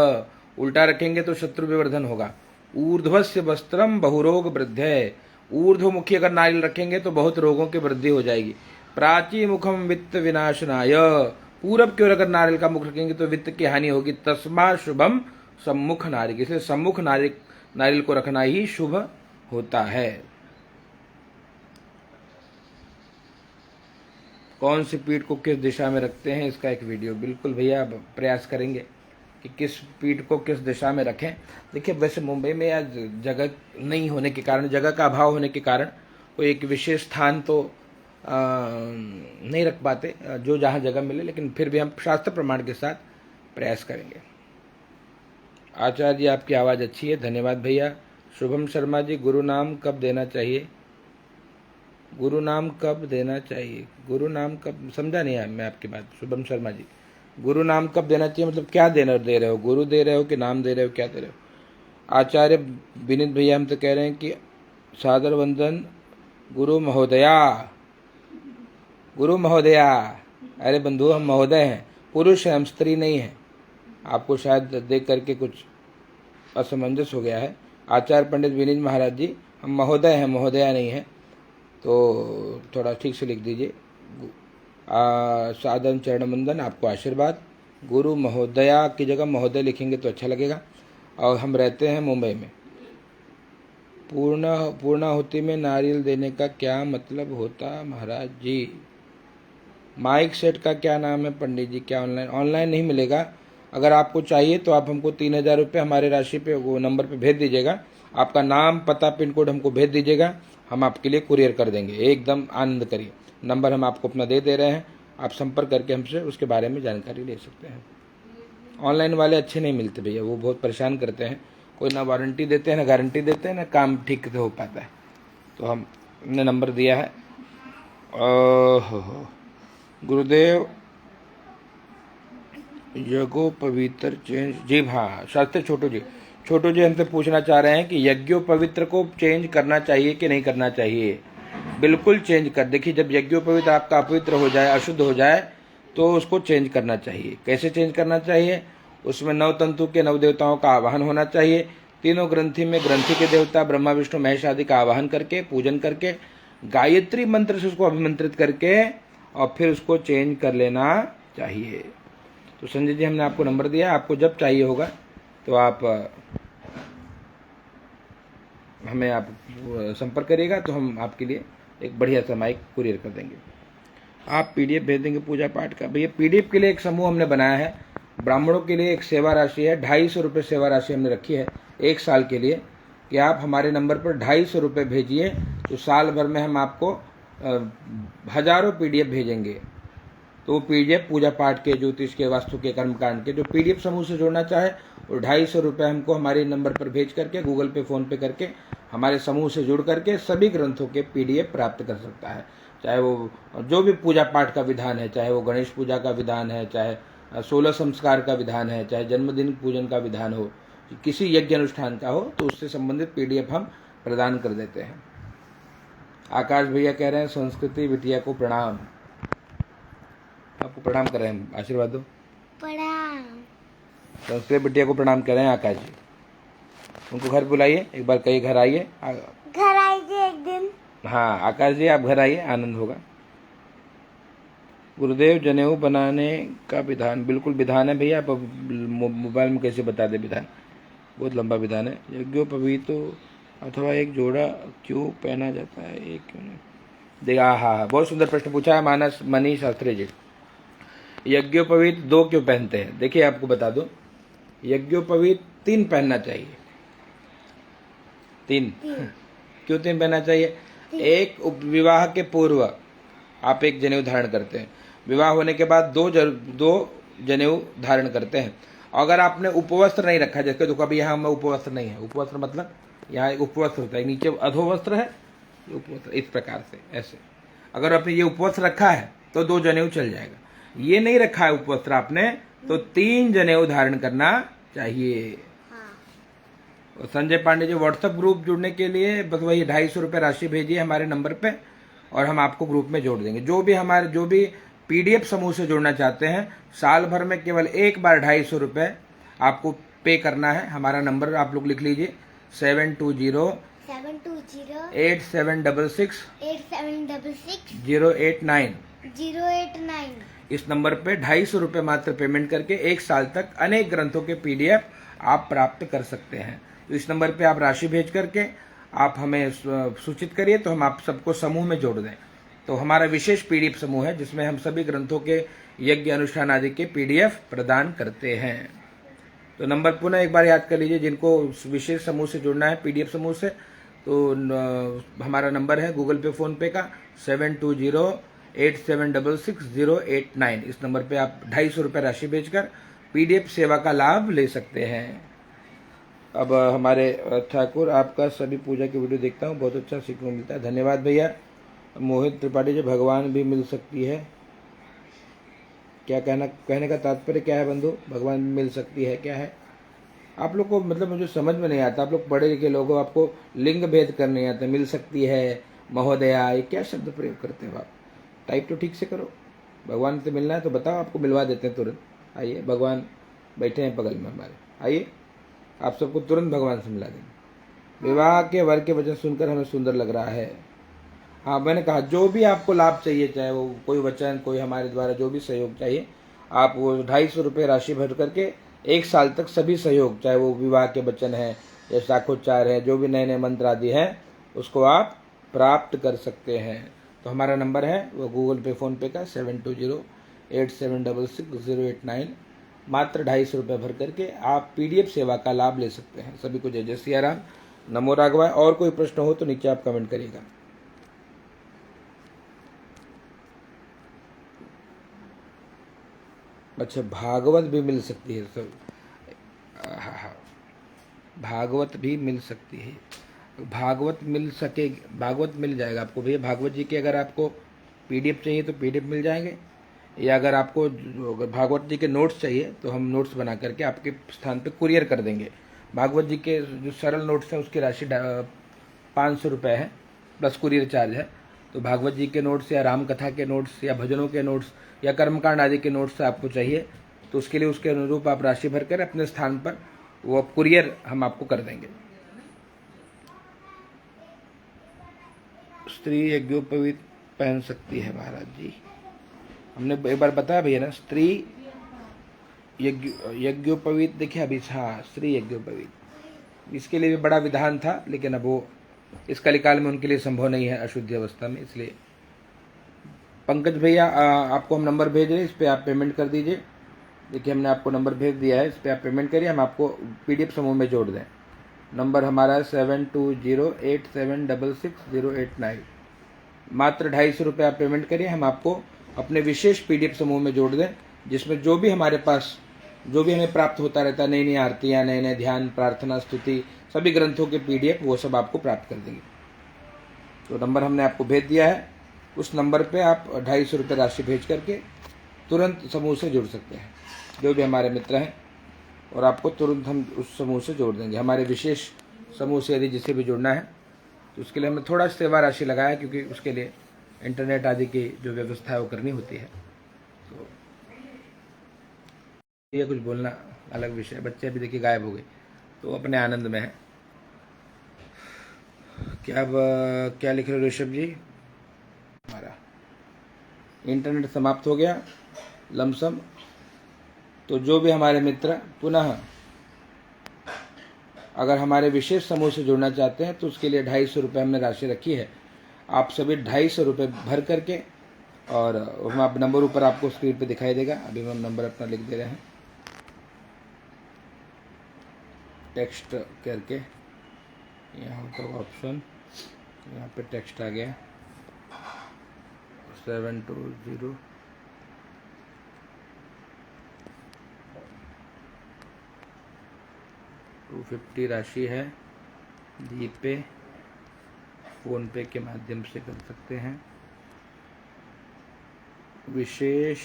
उल्टा रखेंगे तो शत्रु विवर्धन होगा। ऊर्ध्वस्य वस्त्रम बहुरोग वृद्धय, ऊर्ध्वमुखी अगर नारियल रखेंगे तो बहुत रोगों की वृद्धि हो जाएगी। प्राची मुखम वित्त विनाशनाय, पूरब की ओर अगर नारियल का मुख रखेंगे तो वित्त की हानि होगी। तस्मा शुभम सम्मुख नारियल, इसलिए सम्मुख नारियल को रखना ही शुभ होता है। कौन सी पीठ को किस दिशा में रखते हैं, इसका एक वीडियो बिल्कुल भैया प्रयास करेंगे कि किस पीठ को किस दिशा में रखें। देखिए वैसे मुंबई में या जगह नहीं होने के कारण, जगह का अभाव होने के कारण कोई एक विशेष स्थान तो नहीं रख पाते, जो जहाँ जगह मिले, लेकिन फिर भी हम शास्त्र प्रमाण के साथ प्रयास करेंगे। आचार्य जी आपकी आवाज़ अच्छी है, धन्यवाद भैया। शुभम शर्मा जी, गुरु नाम कब देना चाहिए? गुरु नाम कब देना चाहिए? गुरु नाम कब, समझा नहीं है मैं आपकी बात। शुभम शर्मा जी, गुरु नाम कब देना चाहिए मतलब क्या दे रहे हो? गुरु दे रहे हो कि नाम दे रहे हो, क्या दे रहे हो? आचार्य विनीत भैया हम तो कह रहे हैं कि सादर वंदन गुरु महोदया। गुरु महोदया, अरे बंधु हम महोदय हैं, पुरुष है हम, स्त्री नहीं है। आपको शायद देख करके कुछ असमंजस हो गया है। आचार्य पंडित विनीत महाराज जी, हम महोदय हैं, महोदया नहीं है, तो थोड़ा ठीक से लिख दीजिए। साधन चरण वंदन, आपको आशीर्वाद। गुरु महोदया की जगह महोदय लिखेंगे तो अच्छा लगेगा। और हम रहते हैं मुंबई में। पूर्णाहुति में नारियल देने का क्या मतलब होता महाराज जी? माइक सेट का क्या नाम है पंडित जी? क्या ऑनलाइन नहीं मिलेगा? अगर आपको चाहिए तो आप हमको 3,000 रुपये हमारे राशि पे, वो नंबर पे भेज दीजिएगा। आपका नाम, पता, पिन कोड हमको भेज दीजिएगा, हम आपके लिए कुरियर कर देंगे। एकदम आनंद करिए। नंबर हम आपको अपना दे रहे हैं, आप संपर्क करके हमसे उसके बारे में जानकारी ले सकते हैं। ऑनलाइन वाले अच्छे नहीं मिलते भैया, वो बहुत परेशान करते हैं। कोई ना वारंटी देते हैं, ना गारंटी देते हैं, ना काम ठीक से हो पाता है। तो हमने नंबर दिया है। गुरुदेव यज्ञो पवित्र चेंज जी, हाँ शास्त्री छोटू जी हमसे पूछना चाह रहे हैं कि यज्ञो पवित्र को चेंज करना चाहिए कि नहीं करना चाहिए। बिल्कुल चेंज कर, देखिए जब यज्ञो पवित्र आपका अपवित्र हो जाए, अशुद्ध हो जाए, तो उसको चेंज करना चाहिए। कैसे चेंज करना चाहिए? उसमें 9 तंतु के 9 देवताओं का आवाहन होना चाहिए। तीनों ग्रंथि में ग्रंथि के देवता ब्रह्मा विष्णु महेश आदि का आवाहन करके, पूजन करके, गायत्री मंत्र से उसको अभिमंत्रित करके और फिर उसको चेंज कर लेना चाहिए। तो संजय जी, हमने आपको नंबर दिया, आपको जब चाहिए होगा तो आप हमें आप संपर्क करिएगा, तो हम आपके लिए एक बढ़िया सा माइक कुरियर कर देंगे। आप पीडीएफ भेज देंगे पूजा पाठ का। भैया पीडीएफ के लिए एक समूह हमने बनाया है, ब्राह्मणों के लिए एक सेवा राशि है, 250 रुपये सेवा राशि हमने रखी है 1 साल के लिए, कि आप हमारे नंबर पर 250 रुपये भेजिए, तो साल भर में हम आपको हजारों पीडीएफ भेजेंगे। तो वो पीडीएफ पूजा पाठ के, ज्योतिष के, वास्तु के, कर्मकांड के, जो पीडीएफ समूह से जोड़ना चाहे वो 250 रुपये हमको हमारे नंबर पर भेज करके, गूगल पे, फोन पे करके हमारे समूह से जुड़ करके सभी ग्रंथों के पीडीएफ प्राप्त कर सकता है। चाहे वो जो भी पूजा पाठ का विधान है, चाहे वो गणेश पूजा का विधान है, चाहे 16 संस्कार का विधान है, चाहे जन्मदिन पूजन का विधान हो, किसी यज्ञ अनुष्ठान का हो, तो उससे संबंधित पीडीएफ हम प्रदान कर देते हैं। आकाश भैया कह रहे हैं संस्कृति बिटिया को प्रणाम। आपको प्रणाम कर रहे हैं, आशीर्वाद दो। प्रणाम। संस्कृत बिटिया को प्रणाम कर रहे हैं आकाश जी। उनको घर बुलाइए, एक बार कहीं घर आइए। घर आइए एक दिन। हाँ आकाश जी, आप घर आइए, आनंद होगा। गुरुदेव जनेऊ बनाने का विधान, बिल्कुल विधान है भैया, आप मोबाइल में कैसे बता दे विधान, बहुत लंबा विधान है। यज्ञोपवीतो अथवा एक जोड़ा क्यों पहना जाता है, एक क्यों नहीं? देखा, हाँ बहुत सुंदर प्रश्न पूछा है मानस मनीष शास्त्री जी। यज्ञोपवीत 2 क्यों पहनते हैं? देखिए आपको बता दो, यज्ञोपवीत 3 पहनना चाहिए। 3 क्यों 3 पहनना चाहिए? एक विवाह के पूर्व आप एक जनेऊ धारण करते हैं, विवाह होने के बाद 2 जनेऊ धारण करते हैं। अगर आपने उपवस्त्र नहीं रखा, जैसे तो कभी यहाँ में उपवस्त्र नहीं है, उपवस्त्र मतलब यहाँ एक उपवस्त्र होता है, नीचे अधोवस्त्र है, उपवस्त्र इस प्रकार से ऐसे, अगर आपने ये उपवस्त्र रखा है तो 2 जनेऊ चल जाएगा। ये नहीं रखा है उपवस्त्र आपने, तो 3 जनेऊ धारण करना चाहिए। और संजय पांडे जी, व्हाट्सएप ग्रुप जुड़ने के लिए बस वही 250 रुपये राशि भेजिए हमारे नंबर पे और हम आपको ग्रुप में जोड़ देंगे। जो भी पीडीएफ समूह से जुड़ना चाहते हैं, साल भर में केवल एक बार 250 रुपये आपको पे करना है। हमारा नंबर आप लोग लिख लीजिए 720-8766 089। इस नंबर पे 250 रुपये मात्र पेमेंट करके 1 साल तक अनेक ग्रंथों के पीडीएफ आप प्राप्त कर सकते हैं। तो इस नंबर पे आप राशि भेज करके आप हमें सूचित करिए, तो हम आप सबको समूह में जोड़ दें। तो हमारा विशेष पीडीएफ समूह है जिसमें हम सभी ग्रंथों के यज्ञ अनुष्ठान आदि के पीडीएफ प्रदान करते हैं। तो नंबर पुनः एक बार याद कर लीजिए, जिनको विशेष समूह से जुड़ना है पीडीएफ समूह से, तो हमारा नंबर है गूगल पे, फोन पे का 720-8766 इस नंबर पे आप 250 रुपये राशि भेजकर पीडीएफ सेवा का लाभ ले सकते हैं। अब हमारे ठाकुर, आपका सभी पूजा की वीडियो देखता हूँ, बहुत अच्छा सीखने को मिलता है, धन्यवाद भैया। मोहित त्रिपाठी जी, भगवान भी मिल सकती है, क्या कहने का तात्पर्य क्या है बंधु? भगवान मिल सकती है क्या है? आप लोग को मतलब मुझे समझ में नहीं आता, आप लोग पढ़े लिखे लोग हो, आपको लिंग भेद करने नहीं आता। मिल सकती है, महोदया, ये क्या शब्द प्रयोग करते हो आप? टाइप तो ठीक से करो। भगवान से मिलना है तो बताओ, आपको मिलवा देते हैं तुरंत। आइए, भगवान बैठे हैं बगल में हमारे, आइए आप सबको तुरंत भगवान से मिला देंगे। विवाह के वर के वचन सुनकर हमें सुंदर लग रहा है। हाँ, मैंने कहा जो भी आपको लाभ चाहिए, चाहे वो कोई वचन, कोई हमारे द्वारा जो भी सहयोग चाहिए, आप वो 250 रुपये राशि भर करके 1 साल तक सभी सहयोग, चाहे वो विवाह के वचन है या शाखोच्चार है, जो भी नए नए मंत्र आदि हैं, उसको आप प्राप्त कर सकते हैं। तो हमारा नंबर है वो गूगल पे, फोन पे का 720-8766 मात्र 250 रुपये भर करके आप पीडीएफ सेवा का लाभ ले सकते हैं। सभी को जय जय सिया राम, नमो राघवाय। और कोई प्रश्न हो तो नीचे आप कमेंट करिएगा। अच्छा, भागवत भी मिल सकती है सब? हाँ, भागवत भी मिल सकती है। भागवत मिल सकेगी, भागवत मिल जाएगा आपको भैया। भागवत जी के अगर आपको पीडीएफ चाहिए तो पीडीएफ मिल जाएंगे, या अगर आपको अगर भागवत जी के नोट्स चाहिए तो हम नोट्स बना करके आपके स्थान पे कुरियर कर देंगे। भागवत जी के जो सरल नोट्स हैं उसकी राशि 500 रुपये है, प्लस कुरियर चार्ज है। तो भागवत जी के नोट्स या राम कथा के नोट्स या भजनों के नोट्स या कर्मकांड आदि के नोट्स आपको चाहिए तो उसके लिए उसके अनुरूप आप राशि भरकर अपने स्थान पर वो कुरियर हम आपको कर देंगे। स्त्री यज्ञोपवीत पहन सकती है महाराज जी, हमने एक बार बताया भैया ना, स्त्री यज्ञोपवीत देखिए अभी, हाँ स्त्री यज्ञोपवीत, इसके लिए भी बड़ा विधान था, लेकिन अब वो इस कलिकाल में उनके लिए संभव नहीं है अशुद्धि अवस्था में, इसलिए। पंकज भैया आपको हम नंबर भेज रहे हैं, इस पर आप पेमेंट कर दीजिए। देखिए हमने आपको नंबर भेज दिया है, इस पर आप पेमेंट करिए, हम आपको पीडीएफ समूह में जोड़ दें। नंबर हमारा है 7208766089। मात्र 250 रुपये आप पेमेंट करिए, हम आपको अपने विशेष पीडीएफ समूह में जोड़ दें, जिसमें जो भी हमारे पास जो भी हमें प्राप्त होता रहता है, नई नई आरतियाँ, नए नए ध्यान, प्रार्थना, स्तुति, सभी ग्रंथों के पीडीएफ वो सब आपको प्राप्त कर देंगे। तो नंबर हमने आपको भेज दिया है, उस नंबर पे आप 250 रुपये राशि भेज करके तुरंत समूह से जुड़ सकते हैं, जो भी हमारे मित्र हैं, और आपको तुरंत हम उस समूह से जोड़ देंगे। हमारे विशेष समूह से यदि जिसे भी जुड़ना है तो उसके लिए हमने थोड़ा सेवा राशि लगाया, क्योंकि उसके लिए इंटरनेट आदि की जो व्यवस्था है वो करनी होती है। तो ये कुछ बोलना अलग विषय, बच्चे अभी देखिए गायब हो गए, तो अपने आनंद में है। क्या लिख रहे हो ऋषभ जी? हमारा इंटरनेट समाप्त हो गया लमसम। तो जो भी हमारे मित्र पुनः अगर हमारे विशेष समूह से जुड़ना चाहते हैं तो उसके लिए 250 रुपये हमने राशि रखी है। आप सभी 250 रुपये भर करके, और हम आप नंबर ऊपर आपको स्क्रीन पे दिखाई देगा, अभी हम नंबर अपना लिख दे रहे हैं टेक्स्ट करके, यहाँ होता ऑप्शन, यहाँ पे टेक्स्ट आ गया 720 250 राशि है। जीपे, फोन पे के माध्यम से कर सकते हैं। विशेष,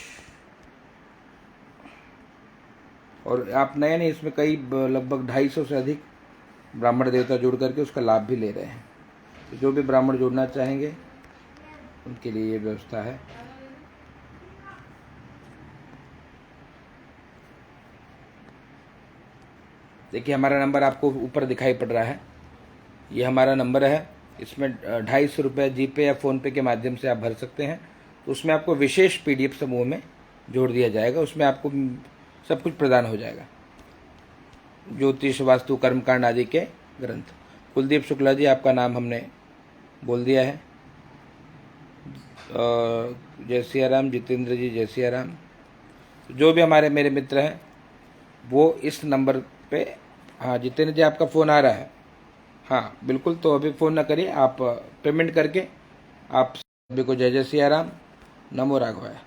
और आप नए नहीं, इसमें कई लगभग 250 से अधिक ब्राह्मण देवता जुड़ करके उसका लाभ भी ले रहे हैं। तो जो भी ब्राह्मण जुड़ना चाहेंगे उनके लिए ये व्यवस्था है। देखिए हमारा नंबर आपको ऊपर दिखाई पड़ रहा है, ये हमारा नंबर है। इसमें 250 रुपये जीपे या फ़ोनपे के माध्यम से आप भर सकते हैं। तो उसमें आपको विशेष पीडीएफ समूह में जोड़ दिया जाएगा, उसमें आपको सब कुछ प्रदान हो जाएगा, ज्योतिष, वास्तु, कर्मकांड आदि के ग्रंथ। कुलदीप शुक्ला जी आपका नाम हमने बोल दिया है। जय सिया राम। जितेंद्र जी जय सिया राम। जो भी हमारे मेरे मित्र हैं वो इस नंबर पे, हाँ जितेंद्र जी आपका फ़ोन आ रहा है, हाँ बिल्कुल, तो अभी फ़ोन ना करिए, आप पेमेंट करके आप सभी को जय जय सिया राम, नमो राघवाय।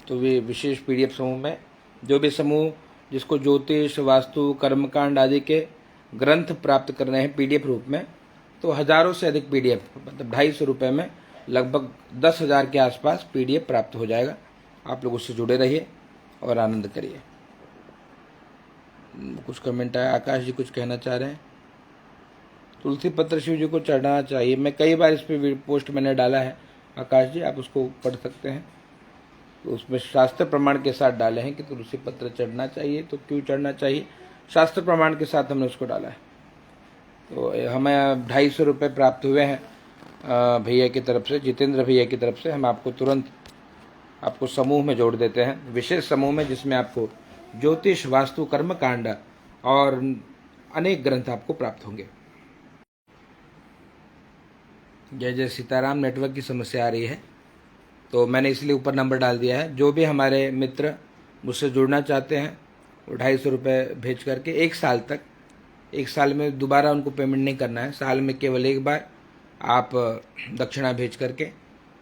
तो वे विशेष पीडीएफ समूह में जो भी समूह जिसको ज्योतिष, वास्तु, कर्मकांड आदि के ग्रंथ प्राप्त करने हैं पीडीएफ रूप में, तो हजारों से अधिक पीडीएफ, मतलब 250 रुपये में लगभग 10,000 के आसपास पीडीएफ प्राप्त हो जाएगा। आप लोग उससे जुड़े रहिए और आनंद करिए। कुछ कमेंट आया, आकाश जी कुछ कहना चाह रहे हैं। तुलसी पत्र शिव जी को चढ़ाना चाहिए, मैं कई बार इस पर पोस्ट मैंने डाला है आकाश जी, आप उसको पढ़ सकते हैं। तो उसमें शास्त्र प्रमाण के साथ डाले हैं कि तुलसी पत्र चढ़ना चाहिए, तो क्यों चढ़ना चाहिए, शास्त्र प्रमाण के साथ हमने उसको डाला है। तो हमें 250 रुपये प्राप्त हुए हैं भैया की तरफ से, जितेंद्र भैया की तरफ से। हम आपको तुरंत आपको समूह में जोड़ देते हैं, विशेष समूह में, जिसमें आपको ज्योतिष, वास्तु, कर्मकांड और अनेक ग्रंथ आपको प्राप्त होंगे। जय जय सीताराम। नेटवर्क की समस्या आ रही है, तो मैंने इसलिए ऊपर नंबर डाल दिया है। जो भी हमारे मित्र मुझसे जुड़ना चाहते हैं वो 250 रुपये भेज करके 1 साल तक, 1 साल में दोबारा उनको पेमेंट नहीं करना है, साल में केवल एक बार आप दक्षिणा भेज करके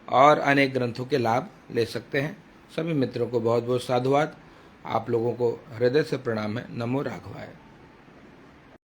और अनेक ग्रंथों के लाभ ले सकते हैं। सभी मित्रों को बहुत बहुत साधुवाद। आप लोगों को हृदय से प्रणाम है। नमो राघवाय।